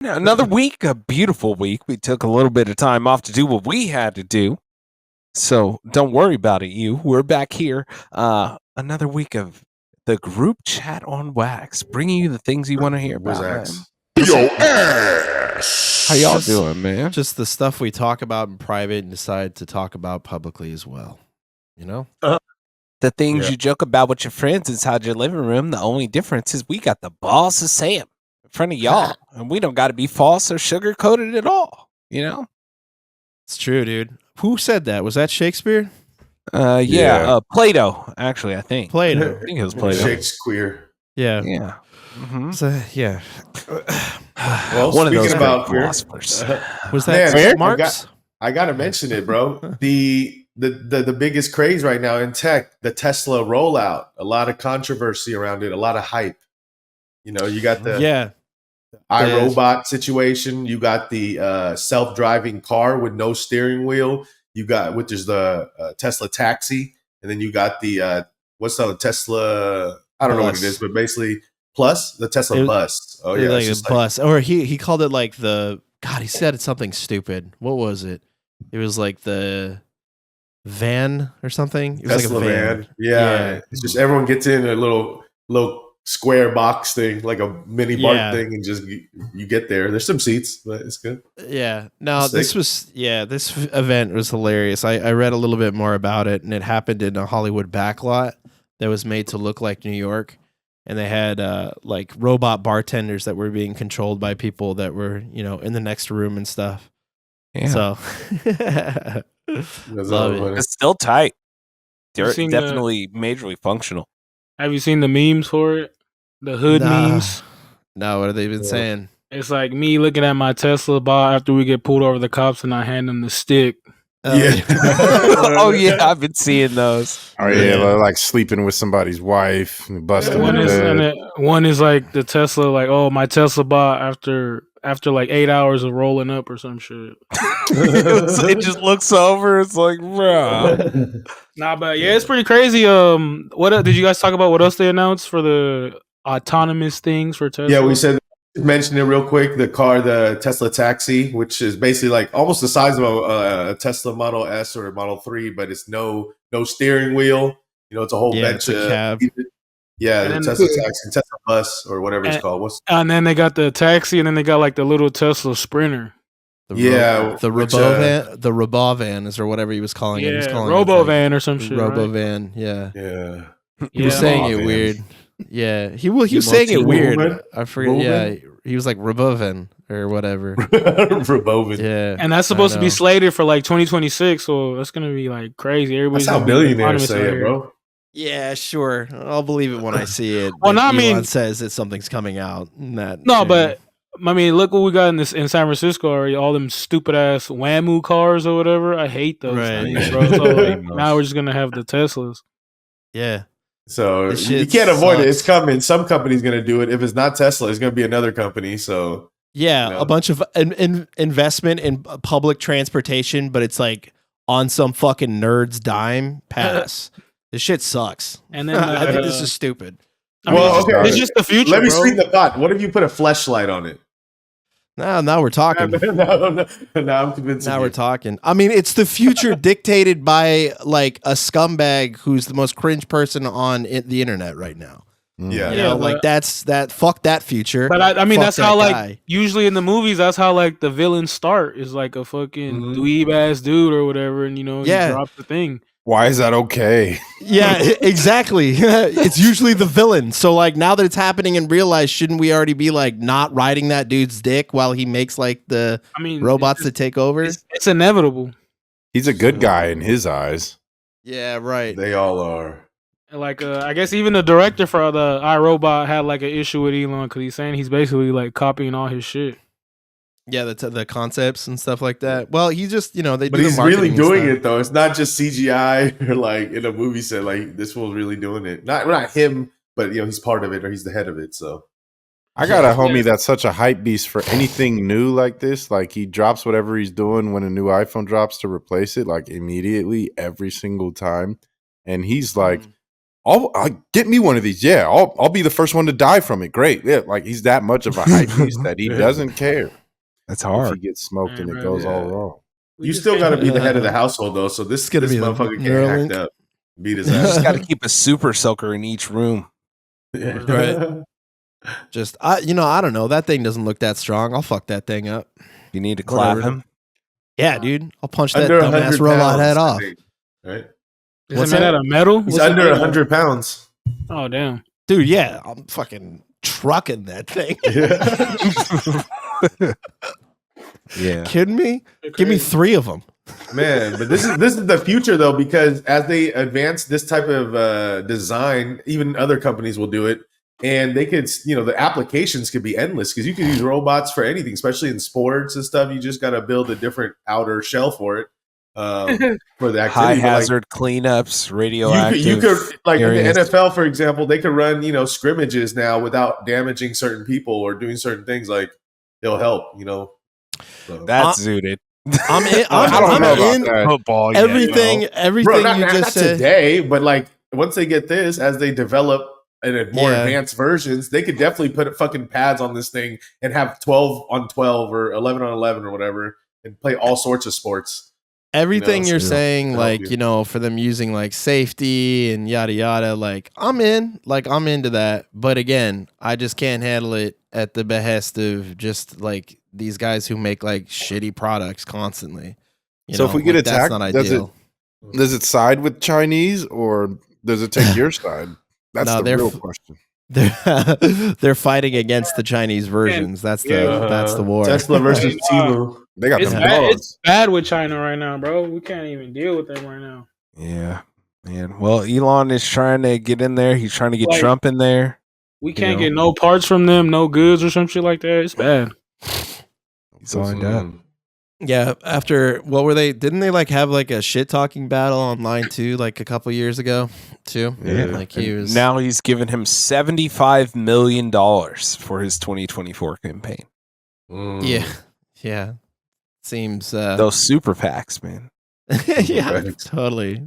Another week, a beautiful week. We took a little bit of time off to do what we had to do. So don't worry about it, you. We're back here. Another week of the group chat on Wax, bringing you the things you want to hear What's about, man. X? Yo, ass. How y'all doing, man? Just the stuff we talk about in private and decide to talk about publicly as well. You know? The things Yeah. you joke about with your friends inside your living room. The only difference is we got the balls to say 'em in front of y'all, and we don't got to be false or sugar coated at all. You know? It's true, dude. Who said that? Was that Shakespeare? Plato. Actually, I think Plato. I think it was Plato. Shakespeare. Yeah. Yeah. Mhm. So, yeah. Well, One of those speaking about fear, philosophers. Was that Man, Marx? I gotta mention it, bro. The biggest craze right now in tech, the Tesla rollout. A lot of controversy around it, a lot of hype. You know, you got the iRobot situation. You got the self-driving car with no steering wheel. You got which is the Tesla taxi, and then you got the what's the Tesla? I don't know what it is, but basically plus the Tesla bus. Oh yeah, like a bus. Or he called it like the God. He said it's something stupid. What was it? It was like the van or something. It was Tesla like a van. Yeah, it's just everyone gets in a little square box thing, like a mini BART thing, and just you get there. There's some seats, but it's good. Yeah. No, this event was hilarious. I read a little bit more about it, and it happened in a Hollywood backlot that was made to look like New York. And they had like robot bartenders that were being controlled by people that were, you know, in the next room and stuff. Yeah. So love it. It's still tight. They're definitely majorly functional. Have you seen the memes for it? The hood memes? No, what have they been saying? It's like me looking at my Tesla bot after we get pulled over the cops and I hand them the stick. Yeah. Oh yeah, I've been seeing those. Oh yeah, like sleeping with somebody's wife and busting One is like the Tesla, like, oh, my Tesla bot after like 8 hours of rolling up or some shit. It just looks over. It's like, bro. Nah, but yeah, it's pretty crazy. What did you guys talk about? What else they announced for the autonomous things for Tesla? Yeah, we said mention it real quick. The car, the Tesla taxi, which is basically like almost the size of a Tesla Model S or a Model 3, but it's no steering wheel. You know, it's a whole bunch of cab. Yeah, the Tesla taxi, Tesla bus, or whatever it's called. And then they got the taxi, and then they got like the little Tesla Sprinter. The Robovan is or whatever he was calling it. He was calling Robovan or some shit. Robovan, yeah. He was saying it weird. Yeah, he was saying it weird. I forget. Yeah, he was like Robovan or whatever. Robovan. Yeah, and that's supposed to be slated for like 2026. So that's gonna be like crazy. Everybody's that's how billionaires say it, bro. Yeah, sure. I'll believe it when I see it. Well, no, I Elon mean, says that something's coming out. But I mean, look what we got in San Francisco already. All them stupid ass Whammoo cars or whatever. I hate those things, bro. So like, now we're just gonna have the Teslas. Yeah. So you can't avoid it. It's coming. Some company's gonna do it. If it's not Tesla, it's gonna be another company. So yeah, you know. A bunch of investment in public transportation, but it's like on some fucking nerd's dime. Pass. This shit sucks. And then I think this is stupid. Okay. It's just the future. Let me sweeten the pot. What if you put a fleshlight on it? Now we're talking. No, I'm convinced. Now we're talking. I mean, it's the future dictated by like a scumbag who's the most cringe person on the internet right now. Yeah, you know, like that's that. Fuck that future. But I mean, that's how like usually in the movies, that's how like the villains start is like a fucking dweeb ass dude or whatever, and you know, he drops the thing. Why is that okay? Yeah, exactly. It's usually the villain. So like now that it's happening in real life, shouldn't we already be like not riding that dude's dick while he makes like the robots to take over? It's inevitable. He's a good guy in his eyes. Yeah, right. They all are. Like I guess even the director for the iRobot had like an issue with Elon because he's saying he's basically like copying all his shit. Yeah, the concepts and stuff like that. Well, he just, you know, but he's really doing it though. It's not just CGI or like in a movie set. Like this fool's really doing it. Not him, but you know, he's part of it or he's the head of it. So I got a homie that's such a hype beast for anything new like this. Like he drops whatever he's doing when a new iPhone drops to replace it, like immediately every single time. And he's like I'll get me one of these. Yeah, I'll be the first one to die from it. Great. Yeah, like he's that much of a hype beast that he doesn't care. That's If hard. he gets smoked and it goes all wrong. You still got to be the head of the household though. So this motherfucker get hacked up, beat his You ass. just got to keep a super soaker in each room. Right. Just I don't know. That thing doesn't look that strong. I'll fuck that thing up. You need to clap him. Yeah, dude. I'll punch that Under dumbass 100 robot pounds, head I off. think, right? Is it made out of metal? He's What's it under made of? 100 pounds. Oh damn. Dude, yeah. I'm fucking trucking that thing. Yeah. Kidding me? Give me 3 of them. Man, but this is the future though, because as they advance this type of design, even other companies will do it, and they could, the applications could be endless because you can use robots for anything, especially in sports and stuff. You just got to build a different outer shell for it, for the activity. High hazard cleanups, radioactive. You could like areas. in the NFL, for example, they could run scrimmages now without damaging certain people or doing certain things. Like it'll help. So. That's zooted. I'm in. I don't know about in that. Football. everything. Everything Bro, not you just said. today, but like once they get this, as they develop and more Yeah. advanced versions, they could definitely put fucking pads on this thing and have 12 on 12 or 11 on 11 or whatever, and play all sorts of sports. Everything you're yeah. saying, Help like, you. for them using like safety and yada yada, like I'm in, like I'm into that. But again, I just can't handle it at the behest of just like these guys who make like shitty products constantly. So if we get like, that's attacked, not does it- ideal. Does it side with Chinese or does it take your side? That's No, the they're real f- question. They're fighting against the Chinese versions. That's the war. Tesla versus Temu. They got It's them bad, dogs. it's bad with China right now, bro. We can't even deal with them right now. Yeah, man. Well, Elon is trying to get in there. He's trying to get Like- Trump in there. We can't know? get no parts from them, no goods or some shit like that. It's bad. He's lined up. Yeah, after what were they? Didn't they like have like a shit talking battle online too, like a couple years ago too? Yeah. Like he was Now he's given him $75 million for his 2024 campaign. Yeah, yeah. Seems Those super PACs, man. yeah, Right. totally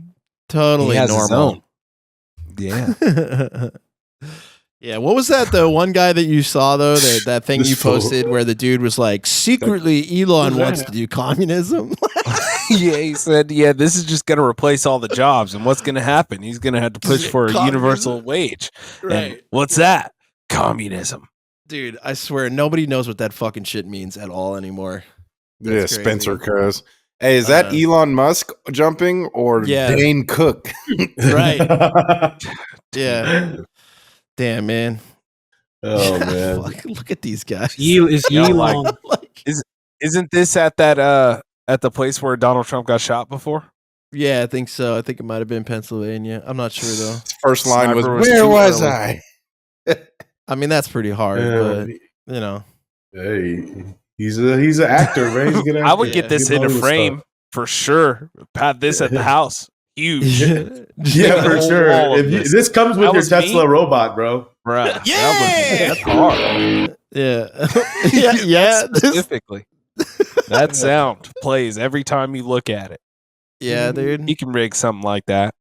He has his normal. own. Yeah. Yeah, what was that? The one guy that you saw though, that thing This you fool. posted where the dude was like, secretly Elon wants to do communism. Yeah, he said, this is just going to replace all the jobs. And what's going to happen? He's going to have to push for a Communism? universal wage. And Right. what's that? Communism. Dude, I swear nobody knows what that fucking shit means at all anymore. Yeah, That's crazy. Spencer Cuz. Hey, is that Elon Musk jumping or Yeah. Dane Cook? Right. Yeah. Damn, man. Oh man. Fuck, look at these guys. Is Yeah, Elon. Like, Isn't this at that at the place where Donald Trump got shot before? yeah, I think so. I think it might have been Pennsylvania. I'm not sure though. First line was, Sniper was "Where too was early." I?" I mean, that's pretty hard, but you know. Hey, he's an actor, man. He's a good actor. I would get Yeah. this He in a knows frame stuff. for sure. Had this at the house. Huge. Yeah, for whole sure. wall of If you, this. this comes with That your was me. Tesla robot, bro. Bruh. Yeah! That's hard. Yeah. yeah. Specifically. That sound plays every time you look at it. Yeah, dude. You can rig something like that.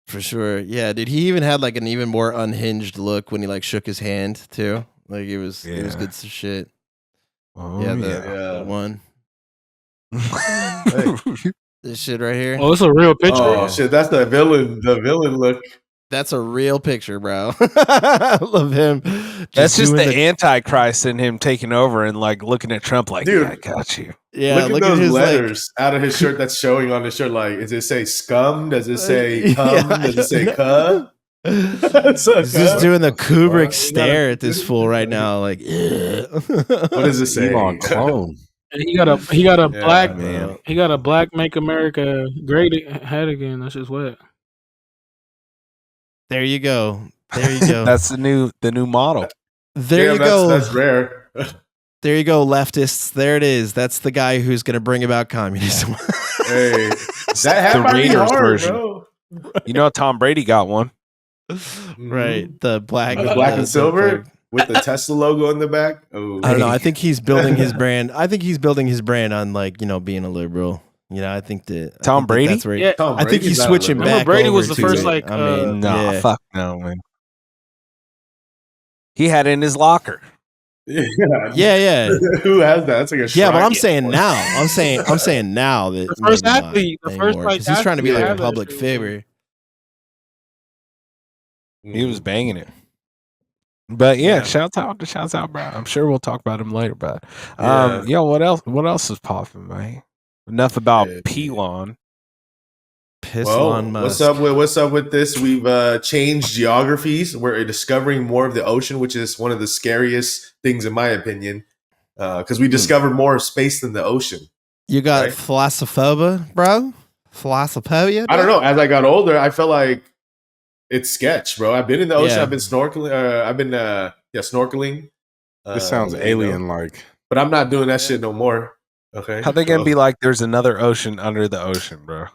For sure. Yeah, dude. He even had like an even more unhinged look when he like shook his hand too. Like it was Yeah. good shit. Oh, yeah, yeah. the one. Hey. This shit right here. Oh, it's a real picture. Oh shit, that's the villain look. That's a real picture, bro. I love him. That's just doing the Antichrist in him taking over and like looking at Trump like, Dude. yeah, I got you. yeah. look at those his letters out of his shirt that's showing on his shirt. Like, does it say scum? Does it say cum? Yeah, Does it say yeah. cuh? He's just doing the Kubrick You stare gotta- at this fool right now. Like, What does it say? Elon clone. And he got a Yeah, black man. he got a black make America great head again. That's just wet. There you go. There you go. That's the new model. There you Damn, go. That's rare. There you go, leftists. There it is. That's the guy who's going to bring about communism. Hey, that hat The might be Raiders hard, version. bro. You know, Tom Brady got one. Right. The black, The black and silver with the Tesla logo in the back. Oh, I don't know. I think he's building his brand. I think he's building his brand on like, being a liberal. You know, I think that Tom Brady. That's where Yeah, Tom I think Brady's he's not switching living. back. Remember Brady over was the to first it. like Nah, yeah. fuck no, man. He had it in his locker. Yeah. Who has that? That's like a Yeah, shrine. but I'm saying now. I'm saying now that the first maybe athlete, not the first anymore, like because he's trying to be athlete like to a have that public shit was him. figure. He was banging it. But yeah, Yeah. shouts out, bro. I'm sure we'll talk about him later. But Yeah. yo, what else? What else is popping, man? Enough about Yeah. Pelon. Elon Musk. What's up with this? We've changed geographies. We're discovering more of the ocean, which is one of the scariest things in my opinion, because we discovered more of space than the ocean. You got right? thalassophobia, bro? Thalassophobia? I don't know. As I got older, I felt like it's sketch, bro. I've been in the ocean. Yeah. I've been snorkeling. Snorkeling. This sounds alien-like. But I'm not doing that shit no more. Okay. How they gonna be like? There's another ocean under the ocean, bro.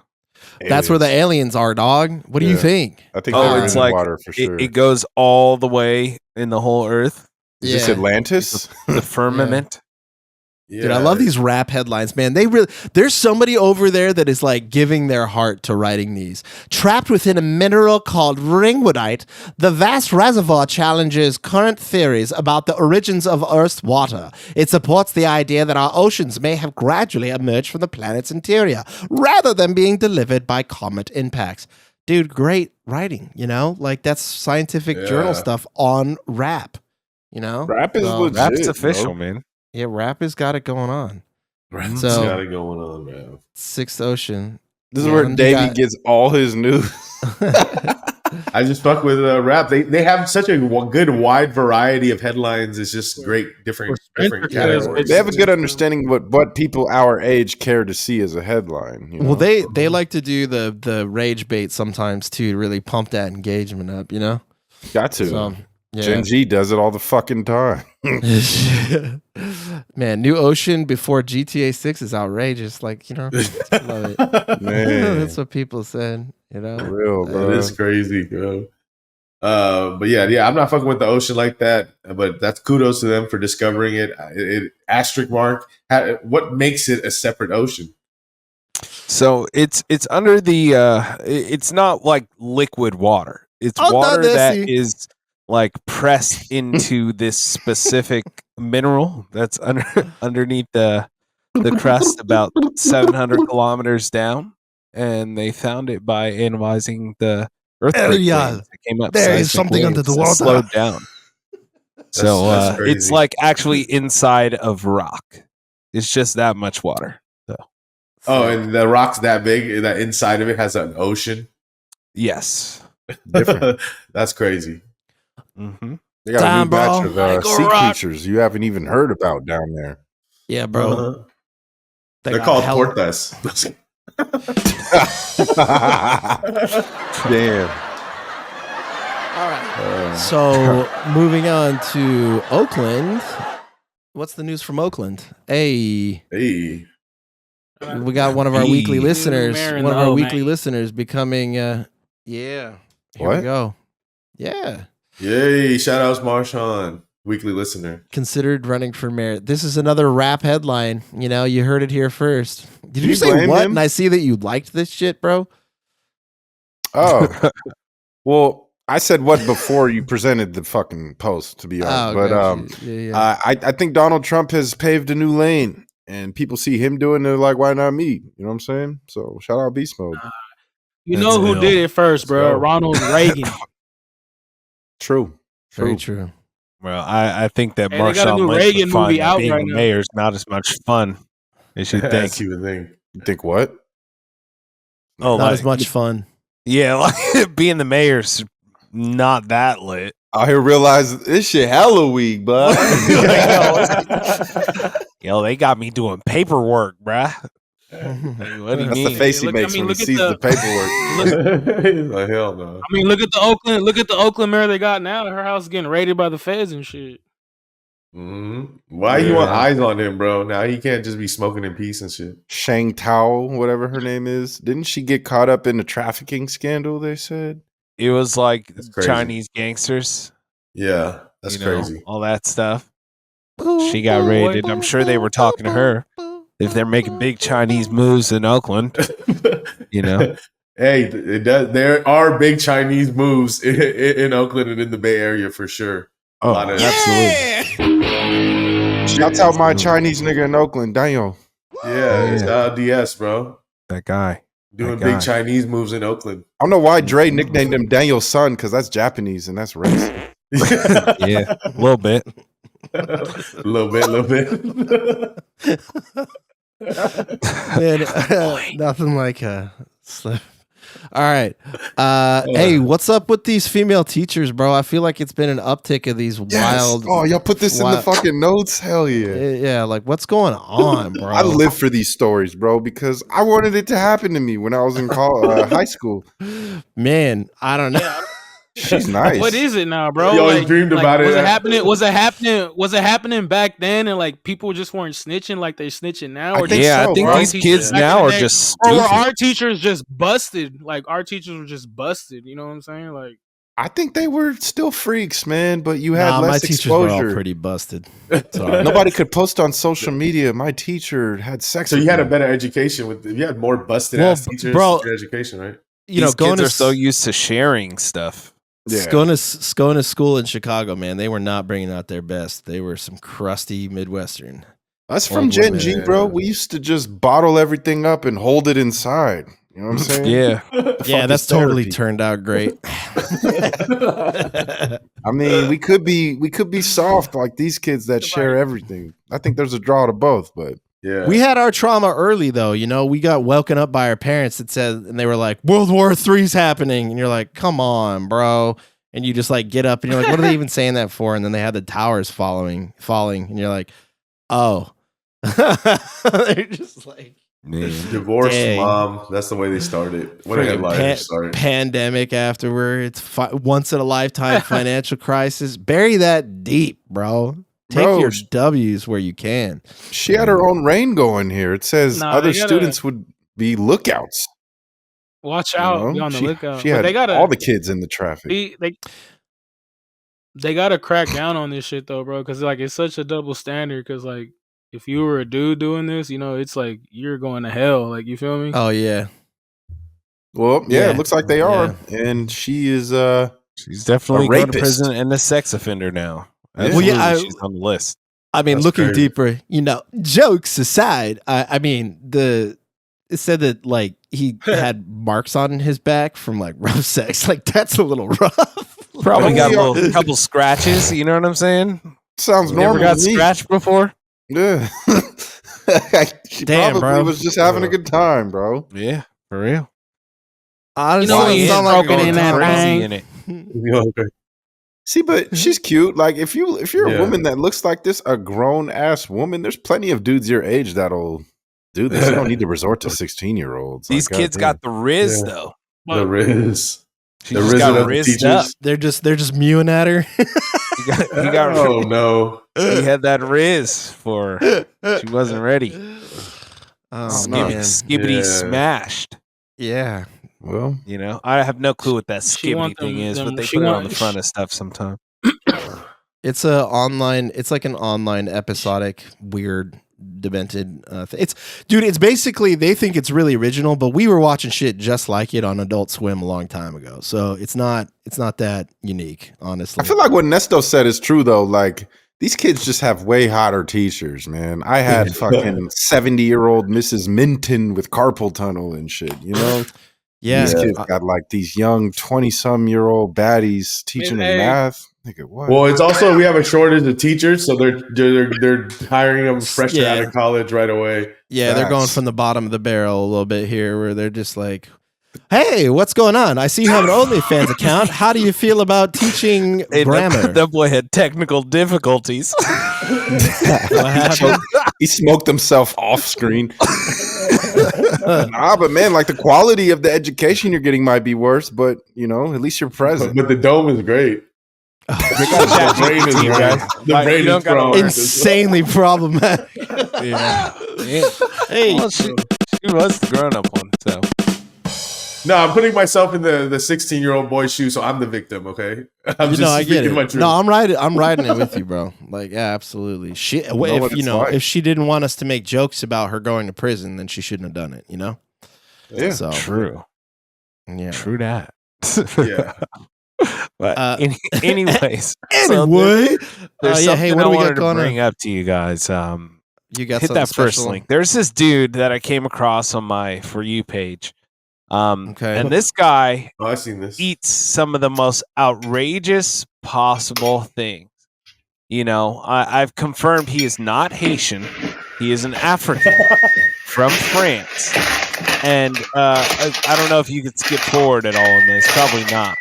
That's where the aliens are, dog. What do you think? I think Oh, they're it's in like water for sure. it goes all the way in the whole Earth, Is this Atlantis? the firmament. Yeah. Dude, I love these rap headlines, man. There's somebody over there that is like giving their heart to writing these. Trapped within a mineral called ringwoodite, the vast reservoir challenges current theories about the origins of Earth's water. It supports the idea that our oceans may have gradually emerged from the planet's interior, rather than being delivered by comet impacts. Dude, great writing, you know? Like, that's scientific journal stuff on rap, you know? Rap is legit. Rap's official, man. Yeah, rap has got it going on. Rap's So- got it going on, man. Sixth Ocean. This is Yeah, where you Davey got- gets all his news. I just fuck with rap. They have such a good wide variety of headlines. It's just great, different categories. They have a good understanding what people our age care to see as a headline. You know? Well, they like to do the rage bait sometimes too, to really pump that engagement up, you know? got to. So, yeah. Gen Z does it all the fucking time. Man, New Ocean before GTA 6 is outrageous. Like, you know, love it. Man, That's what people said, you know? for real, bro. That is crazy, bro. But yeah, I'm not fucking with the ocean like that. But that's kudos to them for discovering it. Asterisk mark. What makes it a separate ocean? So it's under the. It's not like liquid water. It's water that is like pressed into this specific mineral that's underneath the crust about 700 kilometers down, and they found it by analyzing the earthquake waves that came up. There is something under the water. Slowed down. So That's crazy. it's like actually inside of rock. It's just that much water. So Oh, and the rock's that big that inside of it has an ocean. yes. Different. That's crazy. Mm-hmm. They got Damn, a new batch bro. of sea creatures you haven't even heard about down there. Yeah, bro. Uh-huh. They They're got called hella- portas. Damn. All right. So moving on to Oakland. What's the news from Oakland? Hey, Hey. we got one of our Hey. weekly listeners. Mayor in One of the our O, weekly man. listeners becoming. Yeah. Here we What? go. Yeah. Yay. Shout outs Marshawn, weekly listener. Considered running for mayor. This is another rap headline. You know, you heard it here first. Did you you say blame what? him? And I see that you liked this shit, bro. Oh. Well, I said what before you presented the fucking post, to be honest. But got you. Yeah. I think Donald Trump has paved a new lane, and people see him doing it, like, why not me? You know what I'm saying? So shout out Beast Mode. You know who did it first, bro? go. Ronald Reagan. True. Very true. Well, I think that Hey, they got a Marshawn new Lynch Reagan would find movie that out being right the now. mayor is not as much fun as you think. That's the thing. You think what? Oh, Not like, as much fun. yeah, like being the mayor's not that lit. I here realize this shit Halloween, bud. Yo, they got me doing paperwork, bruh. Like, what do you That's mean? the face he Look- makes I mean, when he look at sees the paperwork. He's like, hell no. I mean, look at the Oakland mayor they got now. Her house is getting raided by the feds and shit. Why you want eyes on him, bro? Now he can't just be smoking in peace and shit. Shang Tao, whatever her name is. Didn't she get caught up in a trafficking scandal, they said? It was like That's crazy. Chinese gangsters. Yeah, that's you know, crazy. all that stuff. She got raided. I'm sure they were talking to her. if they're making big Chinese moves in Oakland, you know. Hey, there are big Chinese moves in Oakland and in the Bay Area for sure. Oh, absolutely. Shouts out my Chinese nigga in Oakland, Daniel. Yeah, DS, bro. That guy. Doing big Chinese moves in Oakland. I don't know why Dre nicknamed him Daniel's son, because that's Japanese and that's racist. Yeah, a little bit. A little bit. Man, nothing like a slip. All right. Hey, what's up with these female teachers, bro? I feel like it's been an uptick of these wild. Oh, y'all put this in the fucking notes? Hell yeah. Yeah, like what's going on, bro? I live for these stories, bro, because I wanted it to happen to me when I was in high school. Man, I don't know. She's nice. What is it now, bro? You always dreamed about it. Was it happening back then, and like people just weren't snitching like they're snitching now? I think these kids now are just stupid. Or our teachers just busted. Like our teachers were just busted. You know what I'm saying? Like I think they were still freaks, man, but you had less my teachers exposure. were all pretty busted. Nobody could post on social media. My teacher had sex. So you had a better education you had more busted ass teachers. Bro, your education, right? You know, these kids are so used to sharing stuff. Yeah. Going to school in Chicago, man, they were not bringing out their best. They were some crusty Midwestern. That's from Gen G, bro. We used to just bottle everything up and hold it inside. You know what I'm saying? Yeah. Yeah, that's totally turned out great. I mean, we could be soft like these kids that share everything. I think there's a draw to both, but yeah. We had our trauma early though, you know. We got woken up by our parents that said, and they were like, World War III's happening. And you're like, come on, bro. And you just like get up and you're like, what are they even saying that for? And then they had the towers falling, and you're like, oh. They're just like divorced mom. That's the way they started. What a life started. Pandemic afterwards, once in a lifetime financial crisis. Bury that deep, bro. Take your W's where you can. She had her own reign going here. It says other students would be lookouts. Watch out. Be on the lookout. She had all the kids in the traffic. They got to crack down on this shit, though, bro, because like it's such a double standard. Because like if you were a dude doing this, you know, it's like you're going to hell. Like, you feel me? Oh, yeah. Well, yeah, it looks like they are. And she is she's definitely going to prison and a sex offender now. Well, yeah, she's on the list. I mean, looking deeper, you know, jokes aside, I mean, it said that like he had marks on his back from like rough sex. Like that's a little rough. Probably got a couple scratches. You know what I'm saying? Sounds normal. Never got scratched before. Yeah. She probably was just having a good time, bro. Yeah, for real. Honestly, you know, broken in that thing. In it. See, but she's cute. Like if you're a woman that looks like this, a grown ass woman, there's plenty of dudes your age that'll do this. You don't need to resort to 16-year-olds. These kids got the Riz though. The Riz. She just got rizzed up. They're just mewing at her. he got oh no. He had that Riz for her. She wasn't ready. Skibbity smashed. Yeah. Well, you know, I have no clue what that skibbity thing is, but they put it on the front of stuff sometimes. It's like an online episodic weird demented thing. It's basically they think it's really original, but we were watching shit just like it on Adult Swim a long time ago. So it's not that unique, honestly. I feel like what Nesto said is true though. Like these kids just have way hotter teachers, man. I had fucking 70-year-old Mrs. Minton with carpal tunnel and shit, you know? Yeah. These kids got like these young 20-some-year-old baddies teaching them math. Nigga, what? Well, it's also we have a shortage of teachers, so they're hiring them fresh out of college right away. Yeah, they're going from the bottom of the barrel a little bit here, where they're just like, "Hey, what's going on? I see you have an OnlyFans account. How do you feel about teaching grammar?" That boy had technical difficulties. What happened? He smoked himself off screen. Nah, but man, like the quality of the education you're getting might be worse, but you know, at least you're present. But the dome is great. The brain is right. The brain is strong. Insanely problematic. Yeah. Hey, well, she was the grown-up one, so No, I'm putting myself in the 16-year-old boy's shoes, so I'm the victim. Okay, I'm I get it. No, I'm riding it with you, bro. Like, yeah, absolutely. If she didn't want us to make jokes about her going to prison, then she shouldn't have done it. Yeah, so true. Yeah, true that. Yeah. But anyways, anyway, there's something hey, what I do we wanted got going to bring on? up to you guys. You got hit that first special? link. There's this dude that I came across on my For You page. Okay. And this guy I've seen this. eats some of the most outrageous possible things. I've confirmed he is not Haitian. He is an African from France. And I don't know if you could skip forward at all in this. Probably not.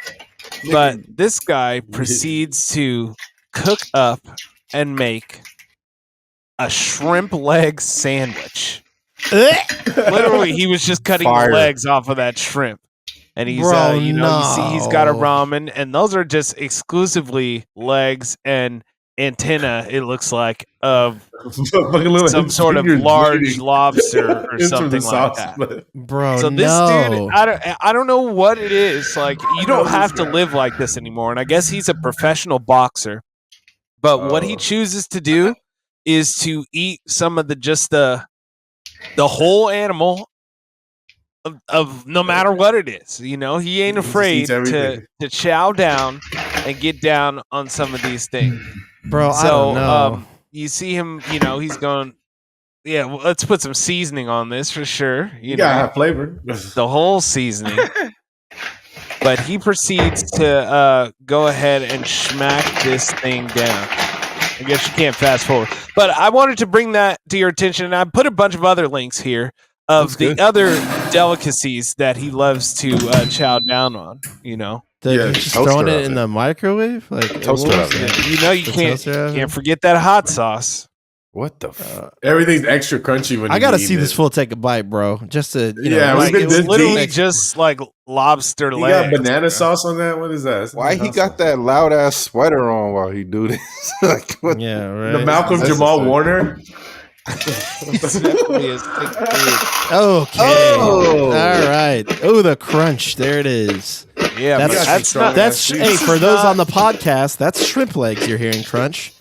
But this guy proceeds to cook up and make a shrimp leg sandwich. Literally, he was just cutting the legs off of that shrimp. And he's, you see he's got a ramen, and those are just exclusively legs and antenna, it looks like, of some sort of large lobster or something like that. Bro, so this dude, I don't know what it is. Like, you don't have to live like this anymore. And I guess he's a professional boxer. But what he chooses to do is to eat some of the whole animal of no matter what it is. He ain't afraid to chow down and get down on some of these things. Bro, I don't know. You see him, he's going, yeah, well, let's put some seasoning on this for sure. You gotta have flavor. The whole seasoning. But he proceeds to go ahead and smack this thing down. I guess you can't fast forward. But I wanted to bring that to your attention, and I put a bunch of other links here of the other delicacies that he loves to chow down on, Just throwing it in the microwave? Like toaster oven. You can't forget that hot sauce. What the fuck? Everything's extra crunchy when I gotta see this fool take a bite, bro. Just to it's literally just like lobster legs. You got banana sauce on that? What is that? Why he got that loud ass sweater on while he do this? Yeah, right. The Malcolm Jamal Warner. Okay. All right. Oh, the crunch. There it is. Yeah, that's hey, for those on the podcast, that's shrimp legs you're hearing crunch.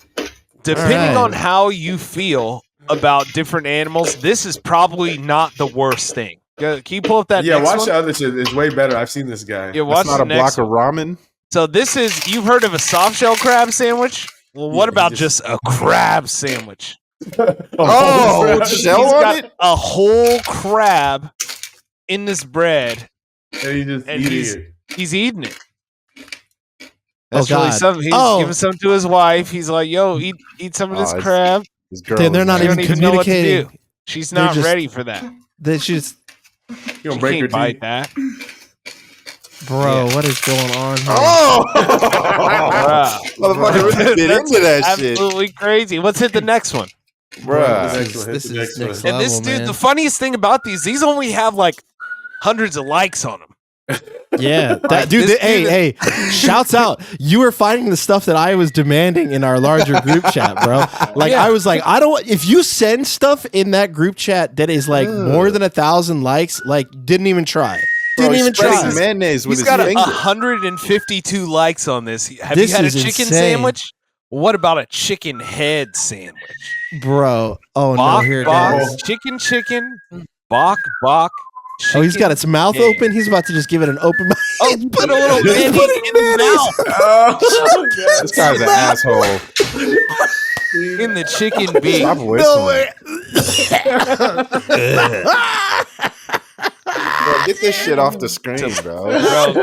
Depending on how you feel about different animals, this is probably not the worst thing. Can you pull up that? Yeah, watch one? the other shit. It's way better. I've seen this guy. Yeah, watch not a block of ramen. So you've heard of a soft shell crab sandwich? Well, what about just a crab sandwich? He's got a whole crab in this bread, and he's eating it. That's really something. He's giving some to his wife. He's like, "Yo, eat some of this crab." They're not even communicating. She's not ready for that. They just you don't break her bite that. Bro, what is going on here? Motherfucker really get into that shit. Absolutely crazy. Let's hit the next one. Bruh. This is next level, and this dude, man. the funniest thing about these only have like hundreds of likes on them. Yeah, hey, shouts out. You were finding the stuff that I was demanding in our larger group chat, bro. Like, I was like, if you send stuff in that group chat that is like more than 1,000 likes, like, didn't even try. Didn't even try. Mayonnaise with He's got 152 likes on this. Have you had a chicken sandwich? What about a chicken head sandwich? Bro, no, here it is. Chicken, bok. Oh, he's got its mouth open. He's about to just give it an open mouth. Oh, put a little mayonnaise in the mouth. This guy's an asshole. In the chicken beef. Stop whistling. Bro, get this shit off the screen, bro.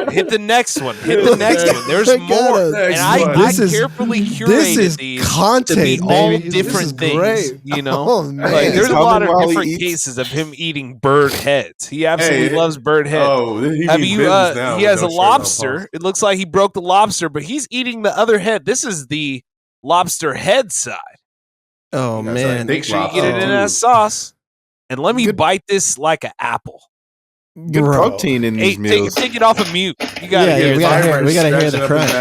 Hit the next one. There's more. And I carefully curated these content, to be all baby. different things. Great. Like, there's a lot of different cases of him eating bird heads. He absolutely loves bird heads. He has a lobster. It looks like he broke the lobster, but he's eating the other head. This is the lobster head side. Oh, man. Make sure you get it in that sauce. And let me bite this like an apple. Good protein in these meals. Take it off of mute. You gotta hear. We gotta hear the crunch.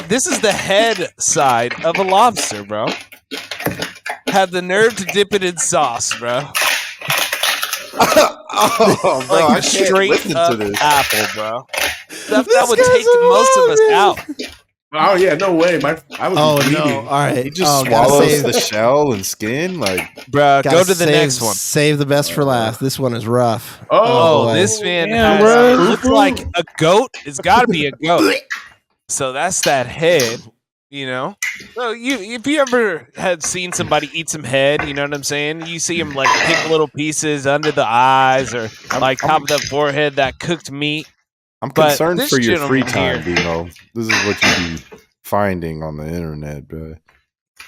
This is the head side of a lobster, bro. Had the nerve to dip it in sauce, bro. Oh, bro, I Like a can't straight listen up to this. apple, bro. Stuff that would take most of us out. Oh yeah, no way. I would Oh be bleeding. no! All right, He just gotta swallows save the shell and skin. Like, Bruh, gotta go to the save- next one. Save the best for last. This one is rough. Oh, boy. This man Damn, has, bro. looks like a goat. It's got to be a goat. So that's that head, you know. So if you ever had seen somebody eat some head, you know what I'm saying? You see them like pick little pieces under the eyes or like top of the forehead, that cooked meat. I'm But concerned this for your free gentleman time, Dino. This is what you be finding on the internet, bro.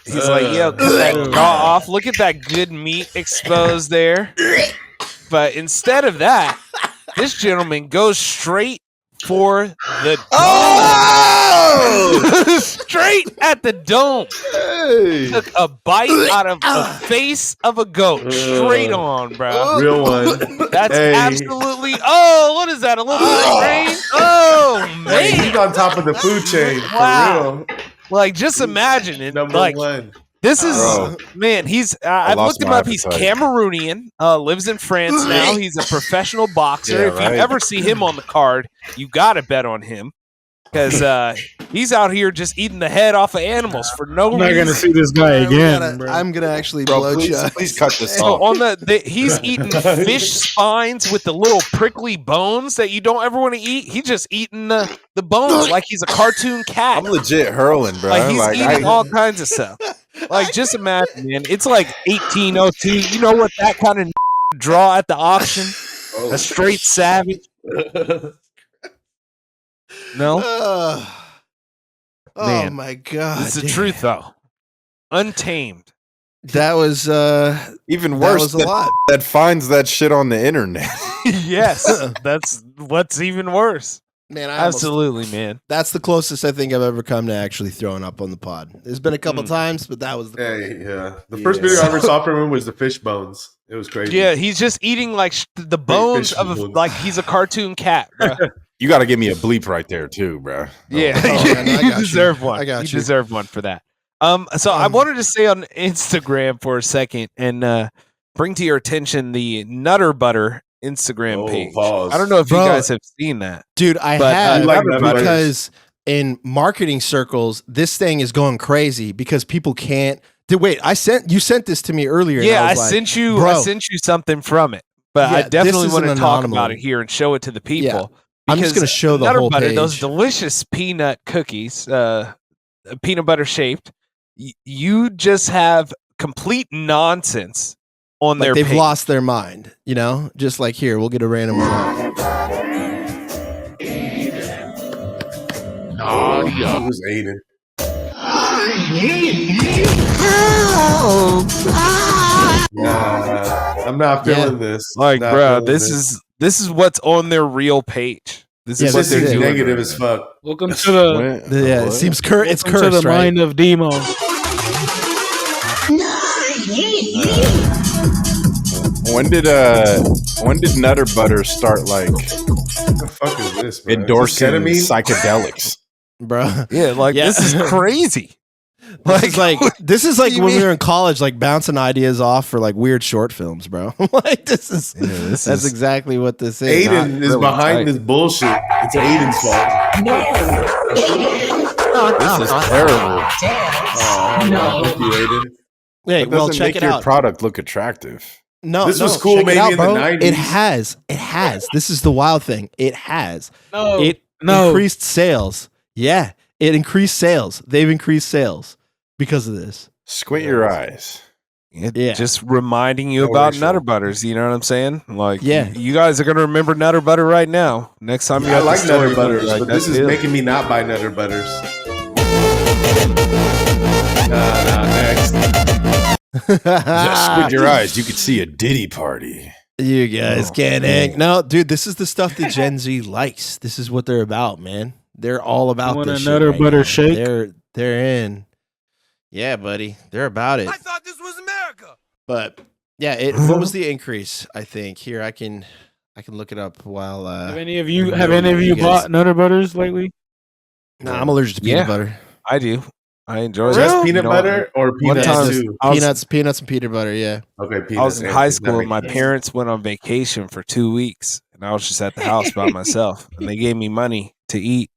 He's like, yo, cut that jaw off. Look at that good meat exposed there. But instead of that, this gentleman goes straight for the dome. Straight at the dome. Hey. Took a bite out of the face of a goat. Straight on, bro. real one. That's Hey. absolutely. Oh, what is that? A little bit of grain? Oh, Hey, man. he's on top of the food chain. Wow. For real. Like, just imagine it. Number Like, one. this is Bro. man. He's I've lost looked him my up. He's appetite. Cameroonian. Lives in France now. He's a professional boxer. Yeah, If right. you ever see him on the card, you got to bet on him because he's out here just eating the head off of animals for no I'm not reason. gonna see this guy again, bro. I'm gonna actually Bro, blow you. please cut this So off. on he's eating fish spines with the little prickly bones that you don't ever want to eat. He's just eating the bones like he's a cartoon cat. I'm legit hurling, bro. Like he's Like, eating all kinds of stuff. Like just imagine, man. It's like 1802. You know what that kind of draw at the auction? A straight savage. No, Oh Man. my god! it's the damn. truth though. Untamed. That was even that worse was a that, lot. that finds that shit on the internet. Yes, that's what's even worse. Man, Absolutely, man. That's the closest I think I've ever come to actually throwing up on the pod. There's been a couple Mm. times, but that was the Hey, yeah. The first Yeah. video I ever saw from him was the fish bones. It was crazy. Yeah, he's just eating like the bones fish of bones. like he's a cartoon cat. Bro. You got to give me a bleep right there too, bro. Yeah, Oh, man, I you got you. deserve one. I got you you. deserve one for that. So I wanted to stay on Instagram for a second and bring to your attention the Nutter Butter Instagram Oh, page. pause. I don't know if Bro. you guys have seen that. dude. I But, have You like Nutter Butters? because in marketing circles, this thing is going crazy because people can't. Wait, you sent this to me earlier. and Yeah, I was like, sent you bro. something from it, but Yeah, I this definitely is want to an talk anomaly. about it here and show it to the people. I'm just because gonna show the Nutter whole Butter, those page. delicious peanut cookies, peanut butter shaped. You just have complete nonsense on Like their they've page. lost their mind, you know. Just like here, we'll get a random one up. Oh, yeah. It was Aiden. Nah, I'm not feeling this. Like, Not bro, feeling this is what's on their real page. This Yeah, is what This they're is doing. negative as fuck. Welcome to the Yeah, it What? seems it's welcome to cursed, the right? mind of Demo. When did Nutter Butter start like What the fuck is this, bro? endorsing Is this ketamine? psychedelics? Bro. Yeah, like Yeah. this is crazy. This is like you when we mean? were in college, like bouncing ideas off for like weird short films, bro. Like this is this that's is- exactly what this is. Aiden is really behind tight. this bullshit. It's Aiden's fault. This is terrible. Oh, thank you, Aiden. Hey, It well, doesn't check make it your out. product look attractive. No, This no, was cool check it maybe out, in the bro. 90s. It has. This is the wild thing. It has. No, It no. increased sales. Yeah, it increased sales. They've increased sales because of this. Squint your eyes. Yeah. Just reminding you No about racial. Nutter Butters. You know what I'm saying? Like, Yeah. you guys are gonna remember Nutter Butter right now. Next time you I have like the story, Nutter Butters, like, but this that's is it. making me not buy Nutter Butters. Next. Just squint your eyes. You could see a Diddy party. You guys Oh, can't man. hang. No, dude, this is the stuff that Gen Z likes. This is what they're about, man. They're all about want this a shit Nutter right Butter now. shake? They're in. Yeah, buddy. They're about it. thought this was America. But yeah, what was the increase? I think here I can look it up while. Have any of you you guys- bought Nutter Butters lately? Nah, I'm allergic to peanut Yeah. butter. I do. I enjoyed Just it. peanut butter or peanuts time- too? Peanuts and peanut butter. Yeah. Okay, peanuts. I was in high school and my That makes sense. parents went on vacation for 2 weeks and I was just at the house by myself and they gave me money to eat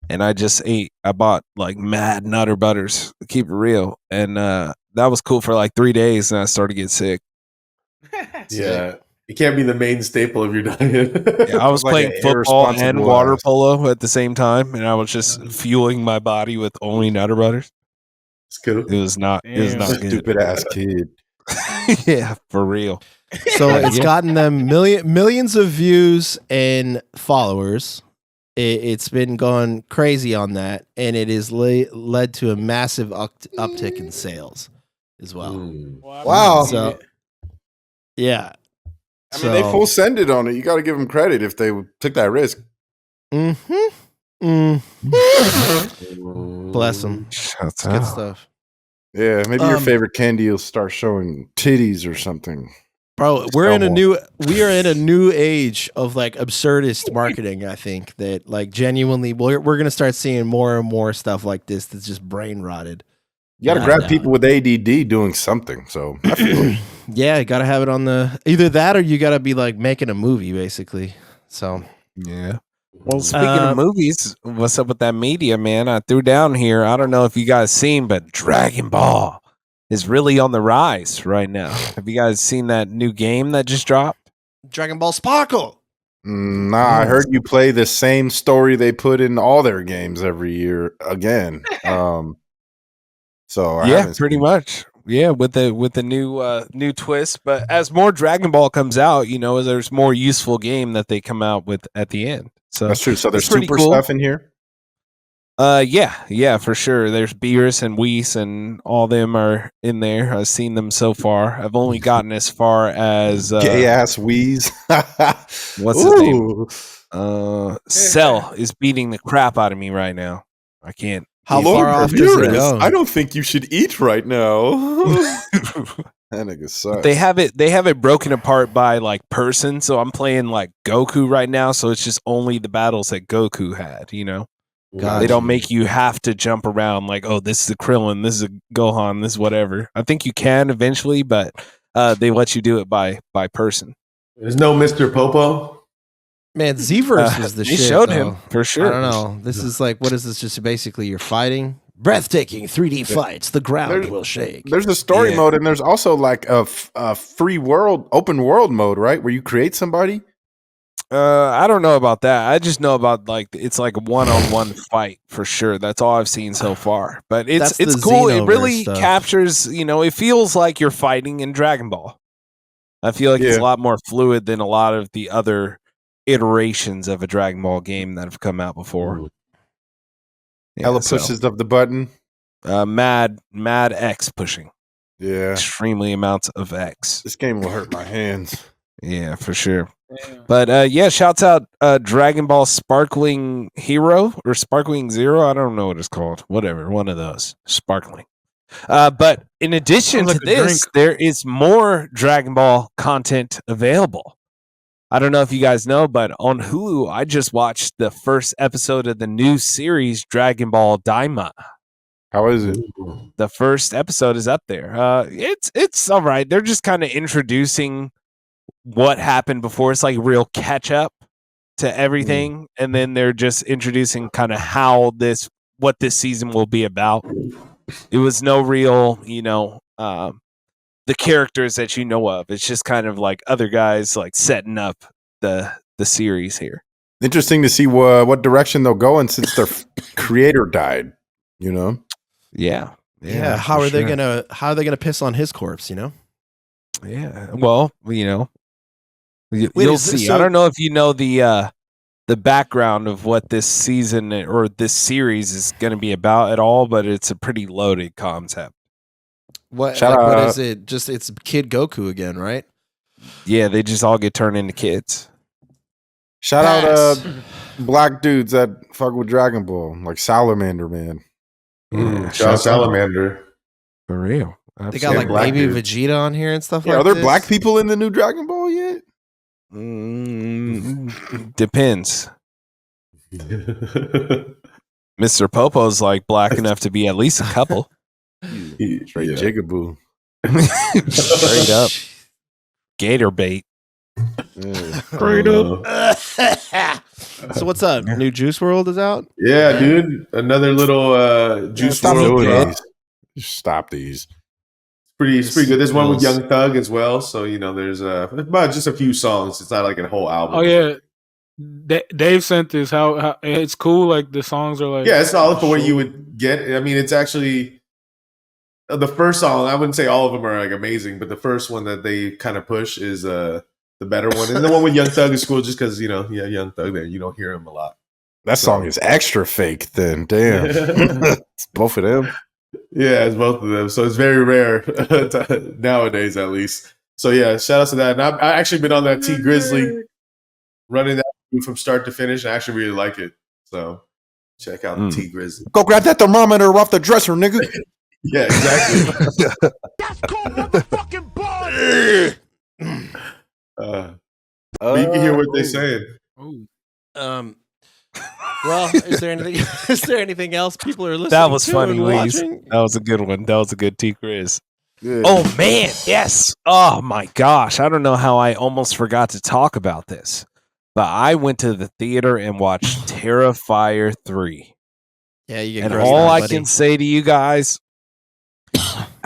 and I just ate. I bought like mad Nutter Butters to keep it real. And that was cool for like 3 days and I started getting sick. Yeah. It can't be the main staple of your diet. Yeah, I was Like playing an football and irresponsible water ass. polo at the same time and I was just fueling my body with only Nutter Butters. It's cool. It was not Damn. good. Stupid ass kid. Yeah, for real. So it's gotten them millions of views and followers. It's been going crazy on that, and it has led to a massive uptick in sales as well. Wow. So, yeah. I mean, they full sended on it. You got to give them credit if they took that risk. Bless them. Shut Good up. stuff. Yeah, maybe your favorite candy will start showing titties or something. Bro, we are in a new age of like absurdist marketing. I think that like genuinely we're gonna start seeing more and more stuff like this that's just brain rotted. You got to grab people with ADD doing something. So I feel Yeah, you gotta have it on the either that or you gotta be like making a movie basically. So Yeah. Well, speaking of movies, what's up with that media, man? I threw down here. I don't know if you guys seen, but Dragon Ball is really on the rise right now. Have you guys seen that new game that just dropped? Dragon Ball Sparkle. Nah, I heard you play the same story they put in all their games every year again. So I Yeah, haven't pretty seen- much. Yeah, with the new twist. But as more Dragon Ball comes out, there's more useful game that they come out with at the end. So That's true. So there's it's pretty super cool. stuff in here. Yeah, for sure. There's Beerus and Whis and all them are in there. I've seen them so far. I've only gotten as far as Gay ass wheeze. what's his name? Cell is beating the crap out of me right now. I can't. How far off does it go? I don't think you should eat right now. That nigga sucks. They have it broken apart by like person. So I'm playing like Goku right now. So it's just only the battles that Goku had. They don't make you have to jump around like, oh, this is a Krillin, this is a Gohan, this is whatever. I think you can eventually, but they let you do it by person. There's no Mr. Popo. Man, Z-Verse was the they shit. showed though. him for sure. I don't know. This is like, what is this? Just basically you're fighting? Breathtaking 3D fights. The ground will shake. There's a story mode, and there's also like a free world, open world mode, right? Where you create somebody. I don't know about that. I just know about like it's like a one-on-one fight for sure. That's all I've seen so far. But it's That's the cool. It Xenoverse really stuff. captures. It feels like you're fighting in Dragon Ball. I feel like it's a lot more fluid than a lot of the other iterations of a Dragon Ball game that have come out before. Hella pushes of the button. Mad X pushing. Yeah. Extremely amounts of X. This game will hurt my hands. Yeah, for sure. But shouts out Dragon Ball Sparkling Hero or Sparkling Zero. I don't know what it's called. Whatever, one of those. Sparkling. But in addition to this, there is more Dragon Ball content available. I don't know if you guys know, but on Hulu, I just watched the first episode of the new series, Dragon Ball Daima. How is it? The first episode is up there. It's all right. They're just kind of introducing what happened before. It's like real catch up to everything, and then they're just introducing kind of what this season will be about. It was no real, the characters that you know of. It's just kind of like other guys like setting up the series here. Interesting to see what direction they'll go in since their creator died. Yeah. How are they gonna piss on his corpse? Yeah. Well, you'll is see. this I don't know if you know the background of what this season or this series is going to be about at all, but it's a pretty loaded concept. What is it? Just it's Kid Goku again, right? Yeah, they just all get turned into kids. Shout out black dudes that fuck with Dragon Ball, like Salamander Man. Shout out Salamander. For real. They got like black maybe dudes. Vegeta on here and stuff like Are there this. black people in the new Dragon Ball yet? Depends. Mr. Popo's like black enough to be at least a couple. Straight jigaboo. Straight up. Gator bait. Straight up. So what's up? New Juice World is out? Yeah, dude. Another little Juice World drop. Stop these. It's pretty good. There's one with Young Thug as well. So, there's about just a few songs. It's not like a whole album. Oh, yeah. Dave sent this. How it's cool. Like the songs are like. Yeah, it's solid for what you would get. I mean, it's actually the first song. I wouldn't say all of them are like amazing, but the first one that they kind of push is the better one. And the one with Young Thug is cool just because, Young Thug there. You don't hear him a lot. That song is extra fake then. Damn. It's both of them. Yeah, it's both of them. So it's very rare nowadays, at least. So yeah, shout out to that. And I've actually been on that T Grizzly running that from start to finish. I actually really like it. So check out the T Grizzly. Go grab that thermometer off the dresser, nigga. Yeah, exactly. That's called motherfucking boy. You can hear what they're saying. Well, is there anything else people are listening to? That was funny, and Lees. watching? That was a good one. That was a good T Grizz. Oh man, yes. Oh my gosh. I don't know how I almost forgot to talk about this. But I went to the theater and watched Terrifier 3. Yeah, you get and grossed all out, I buddy. can say to you guys,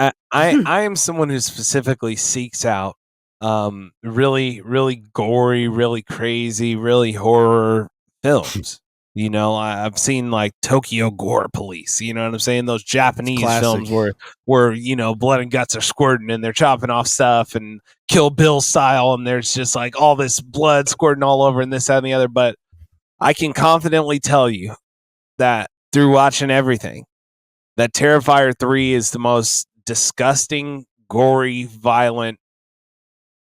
I am someone who specifically seeks out really, really gory, really crazy, really horror films. I've seen like Tokyo Gore Police. You know what I'm saying? Those Japanese films where blood and guts are squirting and they're chopping off stuff and Kill Bill style, and there's just like all this blood squirting all over and this, that, and the other. But I can confidently tell you that through watching everything, that Terrifier 3 is the most disgusting, gory, violent,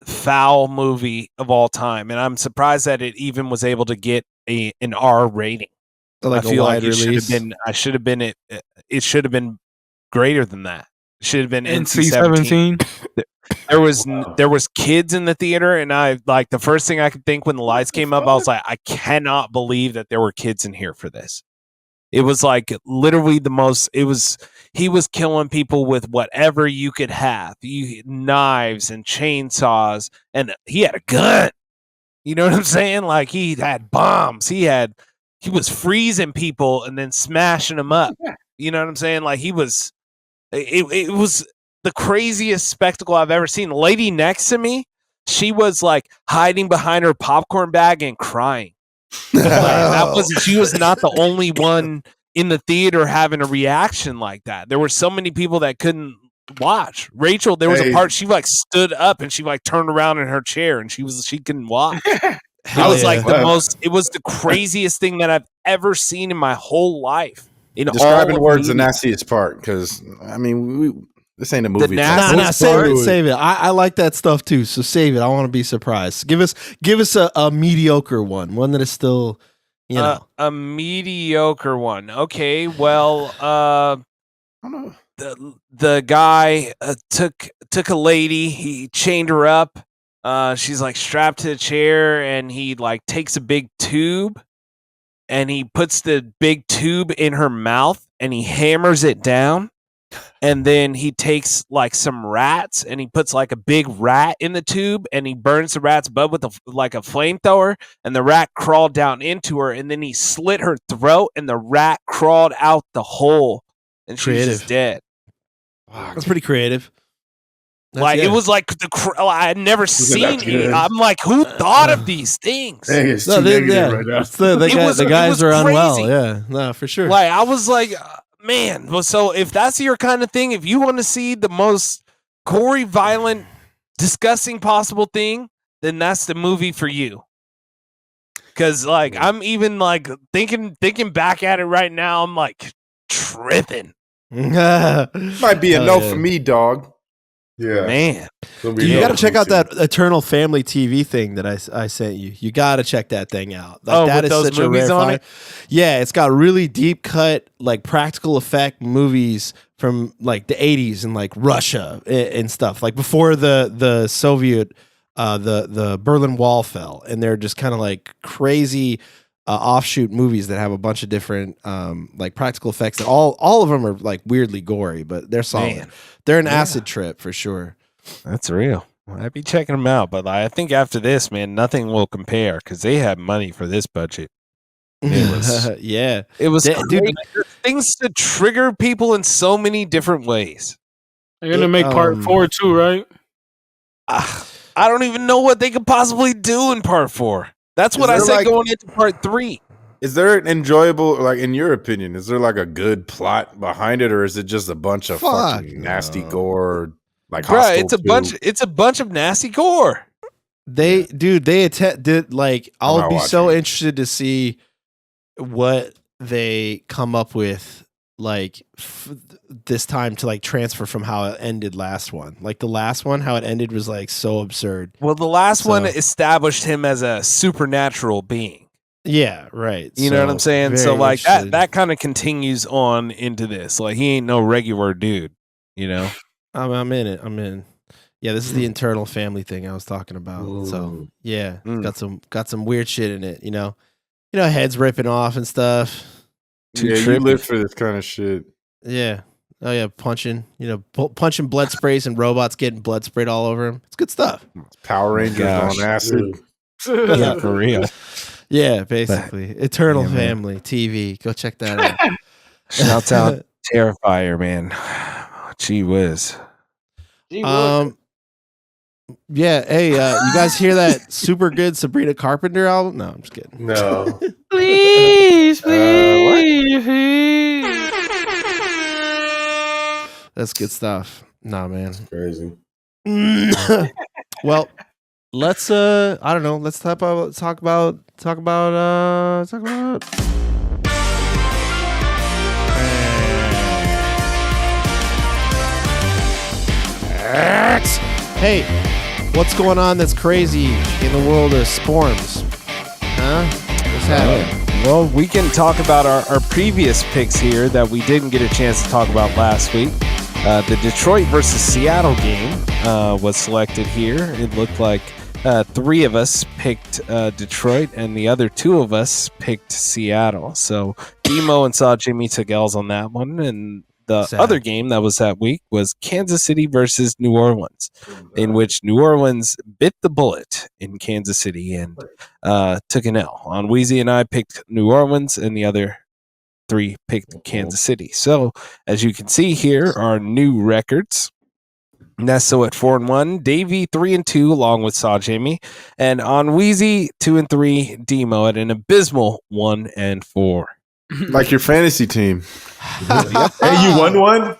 foul movie of all time. And I'm surprised that it even was able to get an R rating. Like I feel like it should have been it should have been greater than that. It should have been NC-17. There was kids in the theater, and I like the first thing I could think when the lights came up, I was like, I cannot believe that there were kids in here for this. It was like literally he was killing people with whatever you could have. Knives and chainsaws, and he had a gun. You know what I'm saying? Like he had bombs. He was freezing people and then smashing them up. You know what I'm saying? Like it was the craziest spectacle I've ever seen. The lady next to me, she was like hiding behind her popcorn bag and crying. She was not the only one in the theater having a reaction like that. There were so many people that couldn't watch. Rachel, there was a part she like stood up and she like turned around in her chair and she couldn't watch. It was like it was the craziest thing that I've ever seen in my whole life. Describing words the nastiest part, because I mean this ain't a movie. Save it. I like that stuff too. So save it. I want to be surprised. Give us a mediocre one that is still, a mediocre one. Okay, well, I don't know. The guy took a lady. He chained her up. She's like strapped to the chair, and he like takes a big tube, and he puts the big tube in her mouth, and he hammers it down. And then he takes like some rats and he puts like a big rat in the tube and he burns the rat's butt with a flamethrower, and the rat crawled down into her, and then he slit her throat and the rat crawled out the hole and she's just dead. That's pretty creative. It was like I had never seen it. I'm like, who thought of these things? Dang, it's too negative right now. The guys are unwell. Yeah, no, for sure. Like I was like, man, well, so if that's your kind of thing, if you want to see the most gory, violent, disgusting possible thing, then that's the movie for you. Because like I'm even like thinking back at it right now, I'm like tripping. Might be a no for me, dog. Yeah, man. You got to check out that Eternal Family TV thing that I sent you. You got to check that thing out. Like, that with is those such movies a rare on find. it? Yeah, it's got really deep cut, like practical effect movies from like the 80s and like Russia and stuff. Like before the Soviet, the Berlin Wall fell, and they're just kind of like crazy offshoot movies that have a bunch of different like practical effects. That all of them are like weirdly gory, but they're solid. Man. They're an acid trip for sure. That's real. I'd be checking them out, but I think after this, man, nothing will compare because they had money for this budget. It was, it was, dude. Things to trigger people in so many different ways. They're gonna make part 4 too, right? I don't even know what they could possibly do in part 4. That's what I said going into part 3. Is there an enjoyable, like in your opinion, is there like a good plot behind it, or is it just a bunch of fucking nasty gore? Like, bruh, it's a bunch of nasty gore. I'll be so interested to see what they come up with, like this time to like transfer from how it ended last one. Like the last one, how it ended was like so absurd. Well, the last one established him as a supernatural being. Yeah, right. You know what I'm saying? So like that kind of continues on into this. Like he ain't no regular dude, you know? I'm in it. I'm in. Yeah, this is the internal family thing I was talking about. Ooh. So yeah, it's got some weird shit in it. You know, heads ripping off and stuff. Yeah, you live for this kind of shit. Yeah. Oh yeah, punching. Punching blood sprays and robots getting blood sprayed all over him. It's good stuff. Power Rangers on acid. Yeah, for real. Yeah, basically. Eternal Family TV. Go check that out. Shouts out Terrifier, man. Gee whiz. Yeah, hey, you guys hear that super good Sabrina Carpenter album? No, I'm just kidding. No. Please. That's good stuff. Nah, man. That's crazy. Well, let's I don't know, let's talk about hey, what's going on that's crazy in the world of sporms? Huh? What's happening? Well, we can talk about our previous picks here that we didn't get a chance to talk about last week. The Detroit versus Seattle game was selected here. It looked like 3 of us picked Detroit and the other 2 of us picked Seattle. So Demo and Saw Jimmy took L's on that one. And the other game that was that week was Kansas City versus New Orleans, in which New Orleans bit the bullet in Kansas City and took an L. On Weezy and I picked New Orleans, and the other 3 picked Kansas City. So as you can see here, our new records. Nesto at 4-1, Davey 3-2, along with Saw Jamie, and on Weezy 2-3, Demo at an abysmal 1-4. Like your fantasy team. Hey, you won one?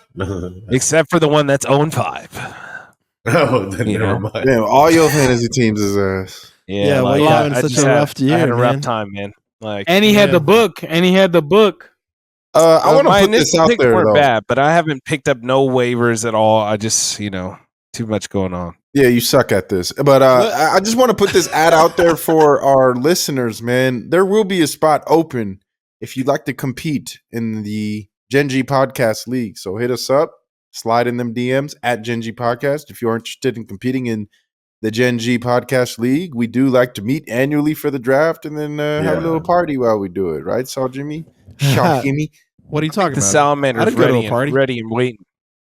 Except for the one that's 0-5. Oh, then never mind. Damn, all your fantasy teams is Yeah, like, well, having such a rough year. I had a rough time, man. Like, and he had the book. I want to put this out there, though. Bad, but I haven't picked up no waivers at all. I just, too much going on. Yeah, you suck at this. But I just want to put this ad out there for our listeners, man. There will be a spot open if you'd like to compete in the Gen G Podcast League. So hit us up, slide in them DMs at Gen G Podcast. If you're interested in competing in the Gen G Podcast League, we do like to meet annually for the draft and then have a little party while we do it. Right, Saw Jimmy? Jimmy? What are you talking the about? Salamander's ready and waiting.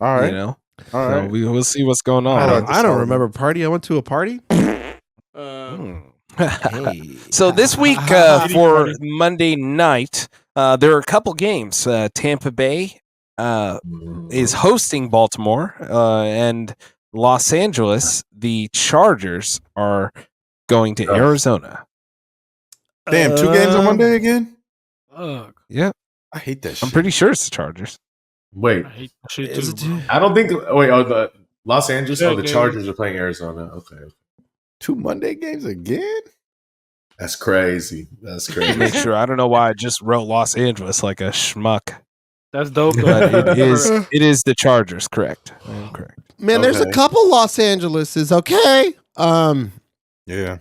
All right. All right. So we'll see what's going on. I don't remember a party. I went to a party. So this week for Monday night, there are a couple games. Tampa Bay is hosting Baltimore, and Los Angeles, the Chargers, are going to Arizona. Damn, 2 games on one day again? Yeah. I hate that shit. I'm pretty sure it's the Chargers. Wait. I don't think... Wait, the Los Angeles? The Chargers are playing Arizona. Okay. 2 Monday games again? That's crazy. Make sure. I don't know why I just wrote Los Angeles like a schmuck. That's dope. But it is the Chargers, correct. I am correct. Man, there's a couple Los Angeleses, okay? Yeah.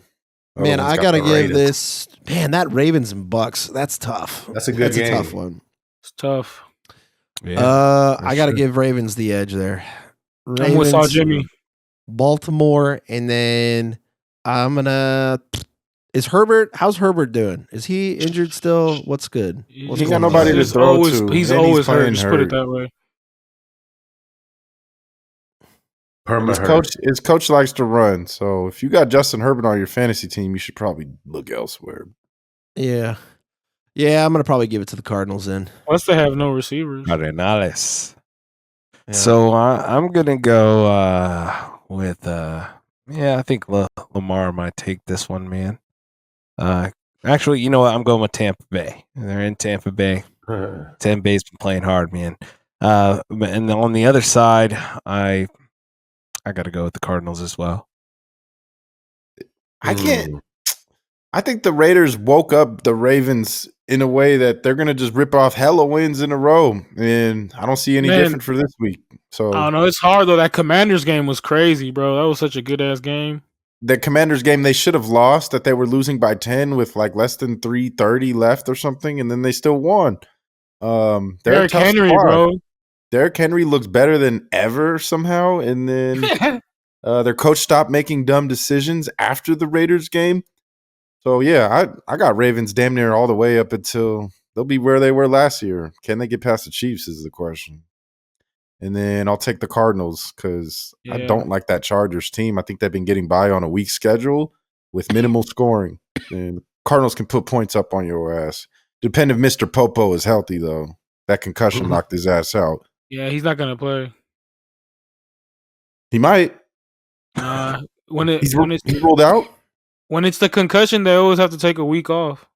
Man, I gotta give this. Man, that Ravens and Bucks. That's tough. That's a good game. That's a tough one. It's tough. Yeah, I gotta give Ravens the edge there. I'm with Jimmy. Baltimore, and then I'm gonna. How's Herbert doing? Is he injured still? What's good? What's He got nobody to throw to. He's always hurt. Just put it that way. His coach likes to run. So if you got Justin Herbert on your fantasy team, you should probably look elsewhere. Yeah. Yeah, I'm going to probably give it to the Cardinals then. Unless they have no receivers. Cardinals. Yeah. So I'm going to go with, I think Lamar might take this one, man. Actually, you know what? I'm going with Tampa Bay. They're in Tampa Bay. Tampa Bay's been playing hard, man. And on the other side, I got to go with the Cardinals as well. I think the Raiders woke up the Ravens in a way that they're going to just rip off hella wins in a row. And I don't see any different for this week. So I don't know. It's hard, though. That Commanders game was crazy, bro. That was such a good-ass game. The Commanders game, they should have lost, that they were losing by 10 with like less than 3:30 left or something, and then they still won. Derrick Henry, bro. Derrick Henry looks better than ever somehow, and then their coach stopped making dumb decisions after the Raiders game. So, yeah, I got Ravens damn near all the way up until they'll be where they were last year. Can they get past the Chiefs is the question. And then I'll take the Cardinals because I don't like that Chargers team. I think they've been getting by on a weak schedule with minimal scoring. And Cardinals can put points up on your ass. Depend if Mr. Popo is healthy, though. That concussion knocked his ass out. Yeah, he's not going to play. He might. He's rolled out? When it's the concussion, they always have to take a week off.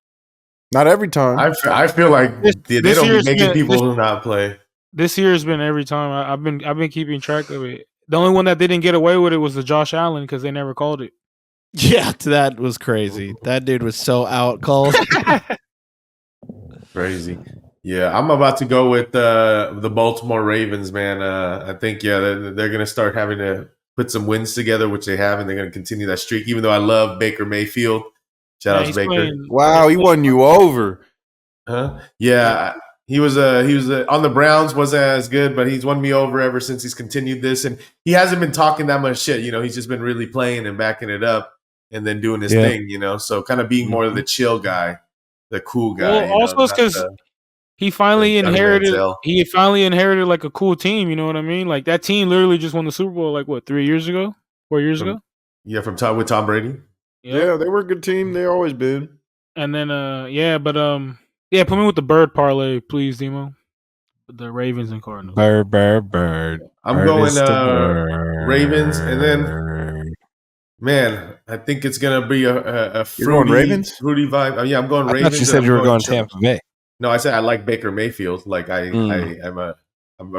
Not every time. I feel like they don't be making people not play. This year has been every time. I've been keeping track of it. The only one that didn't get away with it was the Josh Allen because they never called it. Yeah, that was crazy. That dude was so out called. Crazy. Yeah, I'm about to go with the Baltimore Ravens, man. I think they're going to start having to put some wins together, which they have, and they're going to continue that streak. Even though I love Baker Mayfield, shout out to Baker. Wow, he won you over. Huh? Yeah. He was on the Browns, wasn't as good, but he's won me over ever since he's continued this. And he hasn't been talking that much shit. You know, he's just been really playing and backing it up and then doing his thing, you know. So kind of being more of the chill guy, the cool guy. Well, also it's because he finally inherited like a cool team, you know what I mean? Like that team literally just won the Super Bowl like what, 4 years ago? Yeah, with Tom Brady. Yeah, they were a good team. They always been. And then put me with the bird parlay, please, Demo. The Ravens and Cardinals. Bird. I'm going Ravens, and then man, I think it's gonna be a fruity vibe. Oh, yeah, I'm going Ravens. I thought you said you were going Tampa Bay. No, I said I like Baker Mayfield. Like I'm a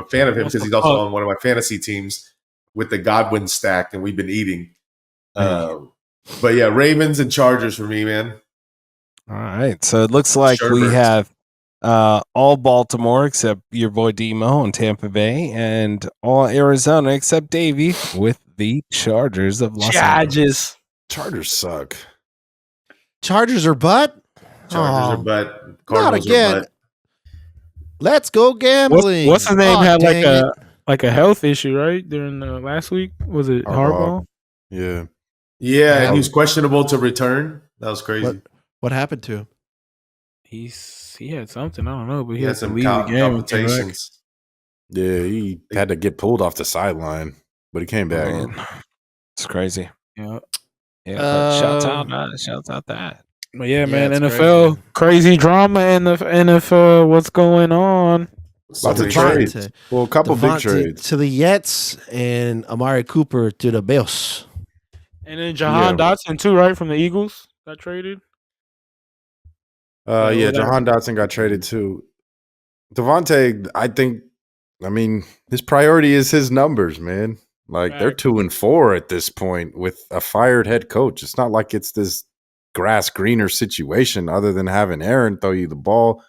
fan of him because he's also on one of my fantasy teams with the Godwin stack, and we've been eating. But yeah, Ravens and Chargers for me, man. All right, so it looks like we have all Baltimore except your boy Demo and Tampa Bay, and all Arizona except Davey with the Chargers of Los Angeles. Chargers suck. Chargers are butt. Chargers are butt. Cardinals not again. Are butt. Let's go gambling. What's his name had like a health issue, right? During last week, was it Harbaugh? Yeah, and he was questionable to return. That was crazy. What happened to him? He had something, I don't know, but he had some leave the game. Complications. Yeah, he had to get pulled off the sideline, but he came back. It's crazy. Yeah. Shouts out that. But yeah, man, NFL crazy drama in the NFL. What's going on? Lots of trades. Well, a couple big trades to the Jets and Amari Cooper to the Bills, and then Jahan Dotson too, right, from the Eagles got traded. Jahan Dotson got traded too. Devontae, his priority is his numbers, man. Like they're 2-4 at this point with a fired head coach. It's not like it's this grass greener situation other than having Aaron throw you the ball.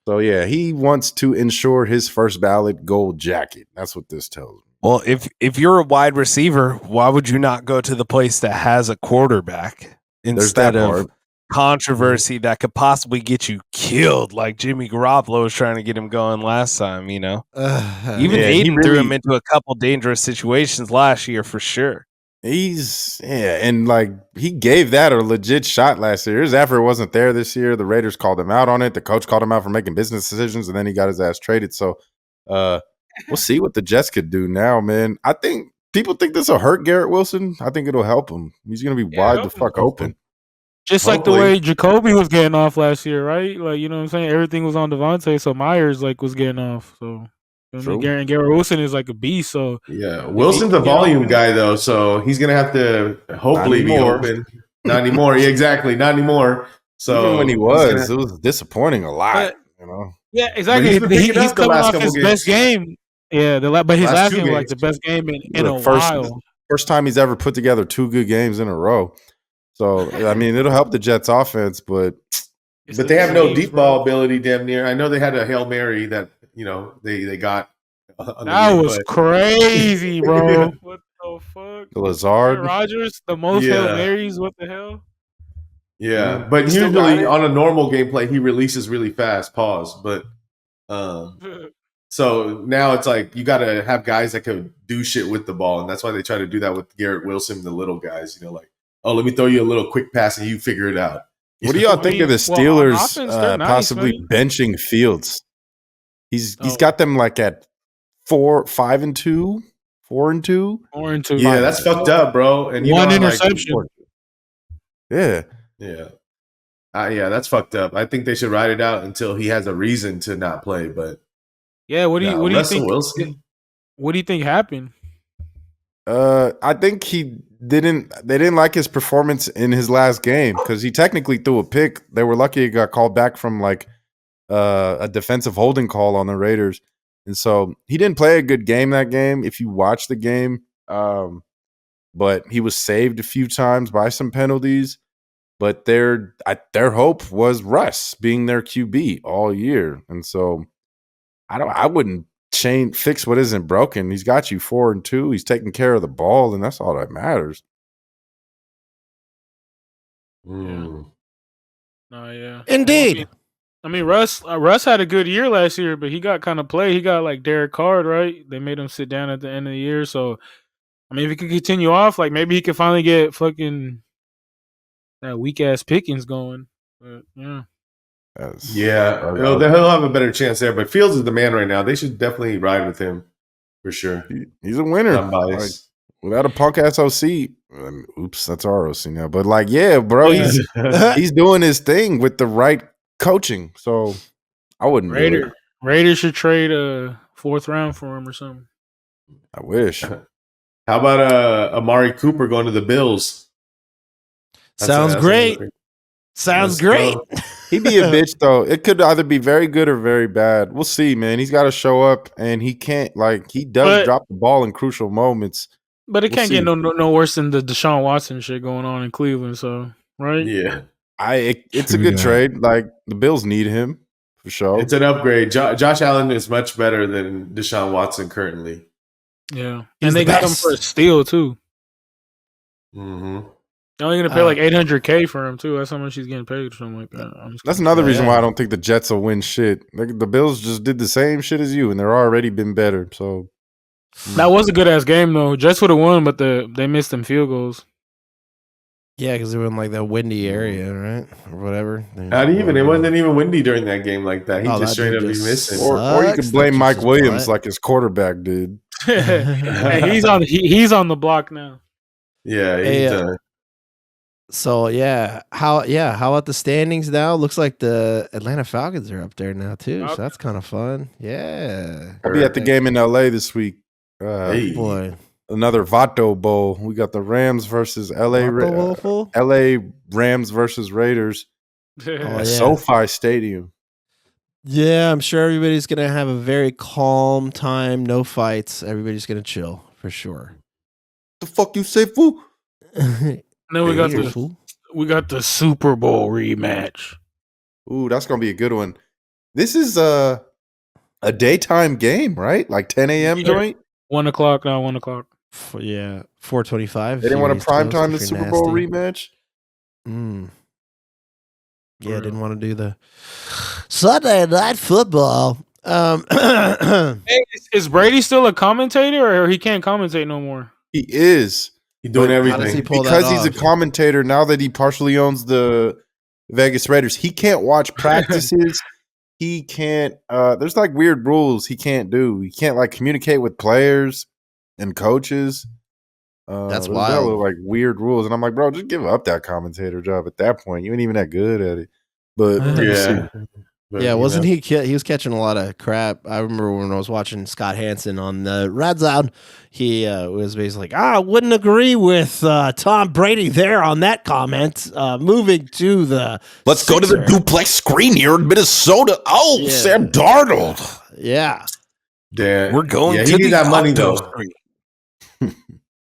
So yeah, he wants to ensure his first ballot gold jacket. That's what this tells me. Well, if you're a wide receiver, why would you not go to the place that has a quarterback instead of controversy that could possibly get you killed, like Jimmy Garoppolo was trying to get him going last time, you know? Even Aiden threw him into a couple dangerous situations last year for sure. And like he gave that a legit shot last year. His effort wasn't there this year. The Raiders called him out on it. The coach called him out for making business decisions, and then he got his ass traded. So we'll see what the Jets could do now, man. I think people think this will hurt Garrett Wilson. I think it'll help him. He's gonna be wide the fuck open. Just like the way Jacoby was getting off last year, right? Like, you know what I'm saying? Everything was on Devontae, so Myers like was getting off. So Garrett Wilson is like a beast. So yeah, Wilson's a volume guy though, so he's gonna have to hopefully be open. Not anymore. Yeah, exactly. Not anymore. So even when he was, it was disappointing a lot. You know. Yeah, exactly. He's coming off his best game. Yeah, but his last game was like the best game in a while. First time he's ever put together 2 good games in a row. So I mean, it'll help the Jets' offense, but they have no deep ball ability. Damn near. I know they had a Hail Mary that they got. That was crazy, bro. What the fuck? Lazard Rodgers, the most Hail Marys. What the hell? Yeah, but usually on a normal gameplay, he releases really fast. Pause. But so now it's like you got to have guys that can do shit with the ball, and that's why they try to do that with Garrett Wilson, the little guys. Like, oh, let me throw you a little quick pass and you figure it out. What do y'all think of the Steelers possibly benching Fields? He's got them like at 5-2, 4-2. 4-2. Yeah, that's fucked up, bro. And one interception. Yeah, that's fucked up. I think they should ride it out until he has a reason to not play. But yeah, what do you think? Wilson? What do you think happened? I think they didn't like his performance in his last game because he technically threw a pick. They were lucky he got called back from like a defensive holding call on the Raiders. And so he didn't play a good game that game if you watch the game. But he was saved a few times by some penalties. But their hope was Russ being their QB all year. And so I wouldn't fix what isn't broken. He's got you 4-2. He's taking care of the ball, and that's all that matters. Mm. Yeah. Indeed. I mean, Russ had a good year last year, but he got kind of played. He got like Derek Carr, right? They made him sit down at the end of the year. So, I mean, if he could continue off, like maybe he could finally get fucking that weak ass Pickens going. But yeah. He'll have a better chance there. But Fields is the man right now. They should definitely ride with him for sure. He's a winner. Like, without a punk ass OC, oops, that's our OC now. But like, yeah, bro, he's doing his thing with the right coaching. So I wouldn't. Raiders should trade a 4th round for him or something. I wish. How about Amari Cooper going to the Bills? Sounds great. Sounds great. He'd be a bitch though. It could either be very good or very bad. We'll see, man. He's got to show up, and he can't. He does drop the ball in crucial moments. But it can't get no worse than the Deshaun Watson shit going on in Cleveland. So right? Yeah, it's a good trade. Like the Bills need him for sure. It's an upgrade. Josh Allen is much better than Deshaun Watson currently. Yeah, and they got him for a steal too. Mm-hmm. They're only going to pay like $800K for him too. That's how much he's getting paid or something like that. That's another reason why I don't think the Jets will win shit. The Bills just did the same shit as you, and they're already been better. So that was a good ass game though. Jets would have won, but they missed them field goals. Yeah, because they were in like that windy area, right, or whatever. It wasn't even windy during that game like that. He just straight up be missing. Or you could blame Mike Williams like his quarterback did. Hey, he's on the block now. Yeah, he's done. So how about the standings now? Looks like the Atlanta Falcons are up there now too. So that's kind of fun. Yeah, I'll be at the game in LA this week. Boy, another Vato Bowl. We got the Rams versus LA Rams versus Raiders. At SoFi Stadium. Yeah, I'm sure everybody's gonna have a very calm time. No fights. Everybody's gonna chill for sure. The fuck you say, fool? Then we got the Super Bowl rematch. Ooh, that's gonna be a good one. This is a daytime game, right? Like 10 a.m. joint. 1 o'clock now. 1 o'clock. Yeah, 4:25. They didn't want to prime time the Super Bowl rematch. Yeah, didn't want to do the Sunday Night Football. Hey, is Brady still a commentator, or he can't commentate no more? He is. He's doing But everything. How does he pull because that he's a off? commentator now that he partially owns the Vegas Raiders. He can't watch practices. He can't. There's like weird rules he can't do. He can't like communicate with players and coaches. That's there's wild. hella, like weird rules, and I'm like, bro, just give up that commentator job at that point. You ain't even that good at it. But Yeah. But, Yeah, you wasn't know. he? He was catching a lot of crap. I remember when I was watching Scott Hansen on the Red Zone. He was basically like, "I wouldn't agree with Tom Brady there on that comment." Moving to the let's go to the Sixers. duplex screen here in Minnesota. Oh, Yeah. Sam Darnold. Yeah, Damn. We're going Yeah, to he need the that money Octo though. Street.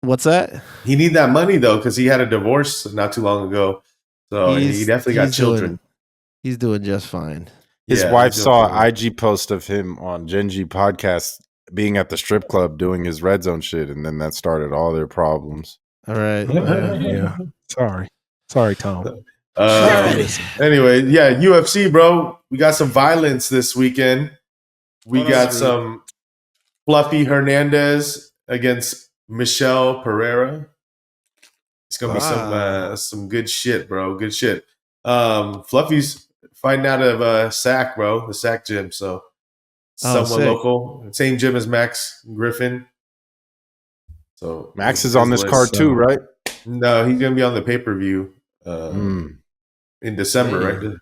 what's that? He need that money though because he had a divorce not too long ago. So he definitely got children. He's doing just fine. His Yeah, wife he's saw doing an IG post of him on Gen G podcast being at the strip club doing his red zone shit, and then that started all their problems. All right. Yeah. Sorry, Tom. Anyway, yeah, UFC, bro. We got some violence this weekend. We got some Fluffy Hernandez against Michelle Pereira. It's gonna be some good shit, bro. Good shit. Fluffy's fighting out of SAC, bro, the SAC gym. So somewhat sick. local, same gym as Max Griffin. So Max is on this card too, right? No, he's gonna be on the pay-per-view in December, right?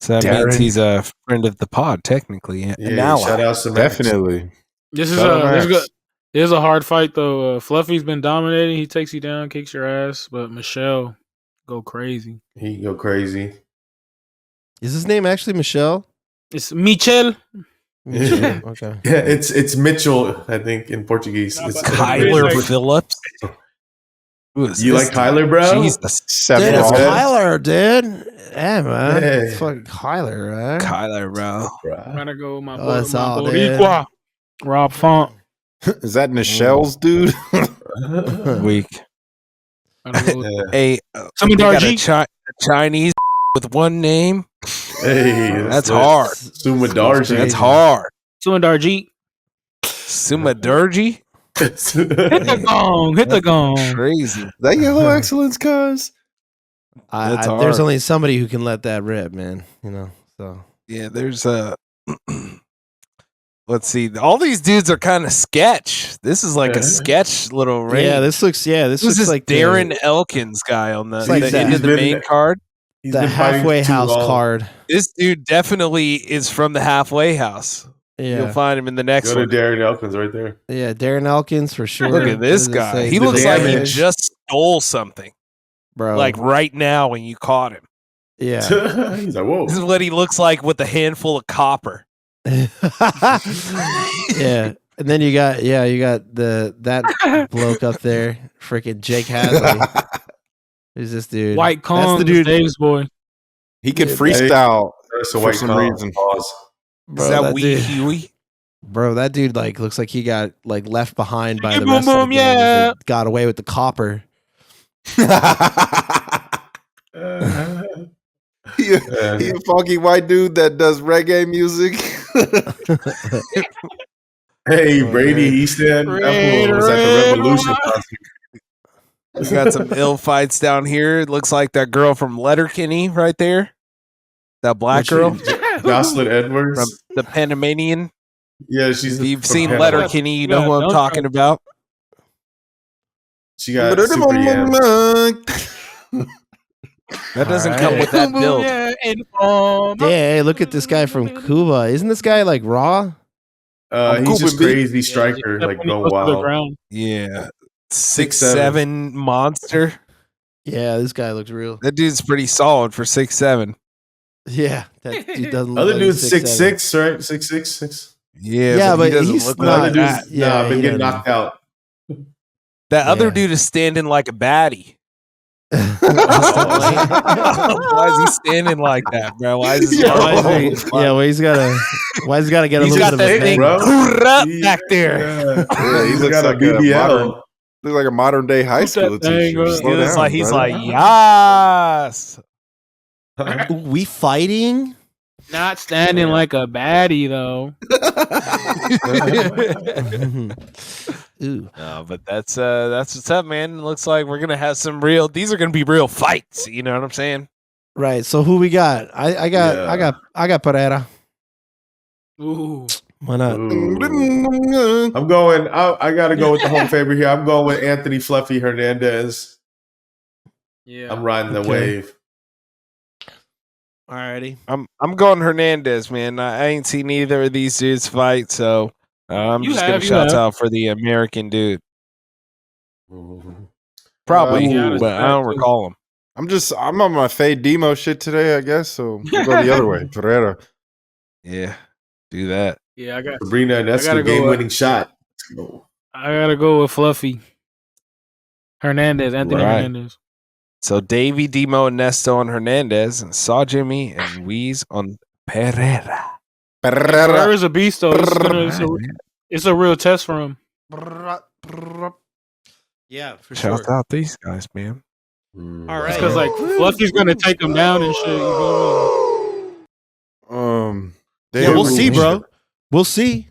So that means he's a friend of the pod, technically. And now shout out to Max. Definitely. This is a hard fight though. Fluffy's been dominating. He takes you down, kicks your ass, but Michelle go crazy. He go crazy. Is his name actually Michelle? It's Michel. Michelle. Okay. Yeah, it's Mitchell, I think, in Portuguese. It's Kyler Phillips. You like Kyler, bro? Jesus. Dude, it's Rollins. Kyler, dude. Yeah, man. Hey. It's fucking Kyler, man. Kyler, bro. I'm gonna go with my that's all, Boricua, Rob Font. Is that Michelle's dude? Weak. Hey, Someone got a Chinese with one name. Hey, that's hard. Sumadarji. That's hard. Sumandarji. Sumadurji. Hit the gong. Hit the gong. Crazy. That yellow excellence, cuz. There's only somebody who can let that rip, man. You know. So yeah, there's a. Let's see. All these dudes are kind of sketch. This is like a sketch little ring. yeah, this looks like Darren Elkins guy on the like end of the main card. The halfway house card. This dude definitely is from the halfway house. Yeah. You'll find him in the next one. Go to Darren Elkins right there. Yeah, Darren Elkins for sure. Look at this guy. He looks like he just stole something. Bro. Like right now when you caught him. Yeah. He's like, whoa. This is what he looks like with a handful of copper. Yeah. And then you got that bloke up there, freaking Jake Hadley. Who's this dude? White Kong, that's the dude. Dave's boy. He could freestyle for some reason. Pause. Is that Wee Huey? Bro, that dude like looks like he got like left behind by the boom, rest of the boom, game. yeah. He got away with the copper. He a funky white dude that does reggae music. Hey, Brady Easton. That was at the Revolution concert. We got some ill fights down here. It looks like that girl from Letterkenny right there. That black girl. Jocelyn Edwards. From the Panamanian. Yeah, she's. If you've seen Letterkenny, you know who I'm talking about. She got super yams. That doesn't come with that build. Yeah, hey, look at this guy from Cuba. Isn't this guy like raw? He's just crazy striker, like going wild. Yeah, 6'7" monster. Yeah, this guy looks real. That dude's pretty solid for 6'7". Yeah, that dude doesn't. Other look dude's like 6'6", right? 6'6". Yeah, but he doesn't he's look not. like that. Yeah, been getting knocked out. That other dude is standing like a baddie. Why is he standing like that, bro? Why is he why he's gotta get a he's little got bit of a that thing bang. back there. Yeah, he looks got like a BBL. Looks like a modern day high school teacher. He's like, yes. We fighting? Not standing like a baddie though. Ooh. No, but that's what's up, man. Looks like we're gonna have some real. These are gonna be real fights. You know what I'm saying? Right. So who we got? I got Pereira. Ooh. Why not? Ooh. I'm going. I got to go with the home favorite here. I'm going with Anthony Fluffy Hernandez. Yeah, I'm riding the wave. Alrighty. I'm going Hernandez, man. I ain't seen either of these dudes fight, so I'm just gonna shout out for the American dude. Probably, but I don't recall him. I'm on my Fade Demo shit today, I guess. So we'll go the other way. Pereira. Yeah, do that. Yeah, I got Sabrina. That's the game-winning shot. I gotta go with Fluffy Hernandez, Anthony Hernandez. So Davey, Demo, Nesto, and Hernandez, and Saw Jimmy and Weez on Pereira. Pereira's a beast, though. It's a real test for him. Yeah, for sure. Shout out these guys, man. All right, because like Fluffy's gonna take him down and shit. You feel me? We'll see, bro. We'll see.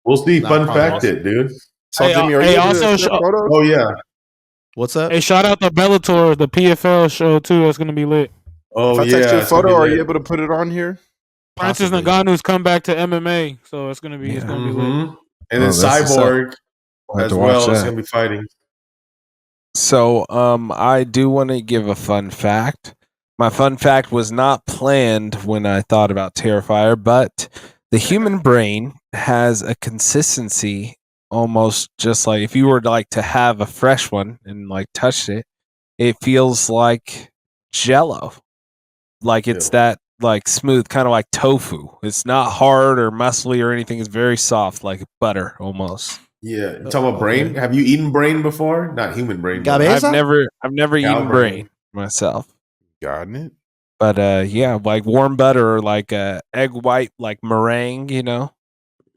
We'll see. Fun fact, it, dude. So Jimmy, are you also photos? Oh yeah. What's up? Hey, shout out to Bellator, the PFL show too. That's gonna be lit. Oh if I text you a photo, are you able to put it on here? Francis Ngannou's come back to MMA, so it's gonna be lit. And then Cyborg as well is gonna be fighting. So I do want to give a fun fact. My fun fact was not planned when I thought about Terrifier, but the human brain has a consistency almost just like if you were to have a fresh one and like touched it, it feels like Jello. Like it's that like smooth, kind of like tofu. It's not hard or muscly or anything. It's very soft, like butter almost. Yeah, you talking about brain? Have you eaten brain before? Not human brain. I've never eaten brain myself. Gotten it. But yeah, like warm butter or like egg white, like meringue. You know,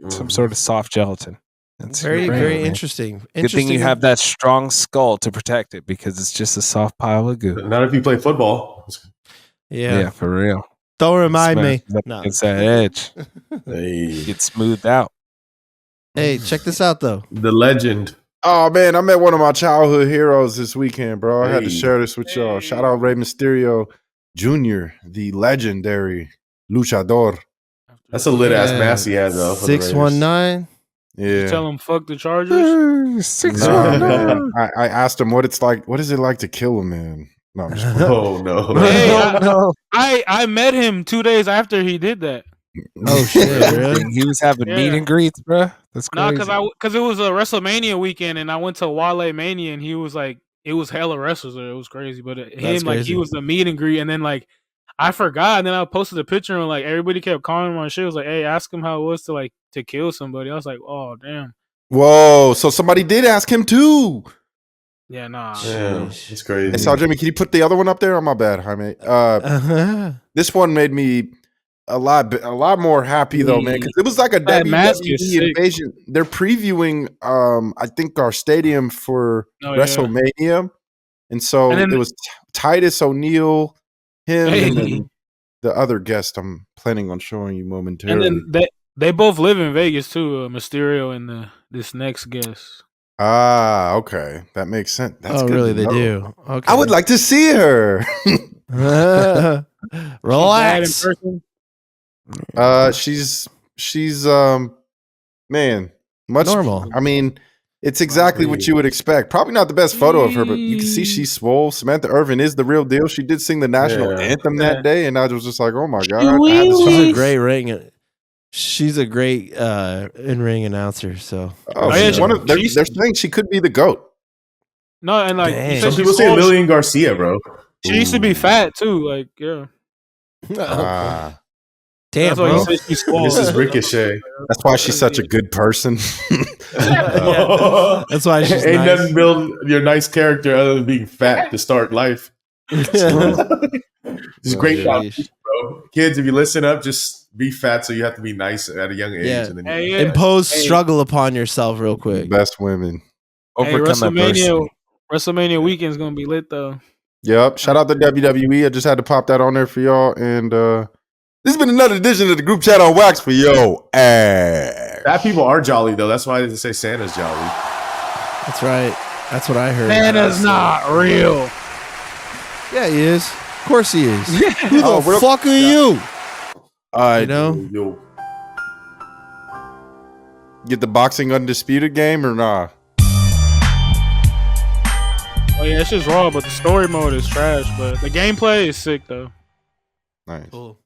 some sort of soft gelatin. That's very interesting. Good thing you have that strong skull to protect it because it's just a soft pile of goo. Not if you play football. Yeah, for real. Don't remind me. No. It's that edge. Get smoothed out. Hey, check this out though. The legend. Oh man, I met one of my childhood heroes this weekend, bro. I had to share this with y'all. Shout out Rey Mysterio Jr., the legendary luchador. That's a lit ass mask he has though. 619. Yeah. Tell him fuck the Chargers. 619. I asked him what it's like. What is it like to kill a man? No, I'm just no. Hey, I met him 2 days after he did that. Oh shit! Really? He was having meet and greets, bro. That's crazy. because it was a WrestleMania weekend, and I went to Wale Mania, and he was like, it was hella wrestlers there. It was crazy, but he was the meet and greet, and then like I forgot, and then I posted a picture, and like everybody kept calling my shit. It was like, hey, ask him how it was to kill somebody. I was like, oh damn. Whoa! So somebody did ask him too. Yeah, nah. Yeah, it's crazy. Hey, so Jimmy, can you put the other one up there? Oh, my bad, Jaime. This one made me a lot more happy though, man, because it was like a WWE invasion. They're previewing, I think, our stadium for WrestleMania, and so it was Titus O'Neil, him, and then the other guest I'm planning on showing you momentarily. And then they both live in Vegas too, Mysterio and this next guest. Ah, okay, that makes sense. That's good really? They do. Okay, I would like to see her. Relax. She's man, much normal. I mean, it's exactly what you would expect. Probably not the best photo of her, but you can see she's swole. Samantha Irvin is the real deal. She did sing the national anthem that day, and I was just like, oh my god, she's a great ring. She's a great in-ring announcer. So they're saying she could be the GOAT. No, and like some people say Lillian Garcia, bro. She used to be fat too. Like, yeah. Damn, bro. This is Ricochet. That's why she's such a good person. That's why she's ain't nice. nothing build your nice character other than being fat to start life. It's great foundation, bro. Kids, if you listen up, just be fat so you have to be nice at a young age. Yeah. And then Impose struggle upon yourself real quick. Best women. WrestleMania weekend's gonna be lit though. Yep. Shout out to WWE. I just had to pop that on there for y'all. And this has been another edition of the group chat on Wax for yo ass. Fat people are jolly though. That's why they say Santa's jolly. That's right. That's what I heard. Santa's not real. Yeah, he is. Of course he is. Who Oh, the fuck are you? You know? Yo. Get the boxing undisputed game or nah? Oh yeah, it's just raw, but the story mode is trash. But the gameplay is sick though. Nice. Cool.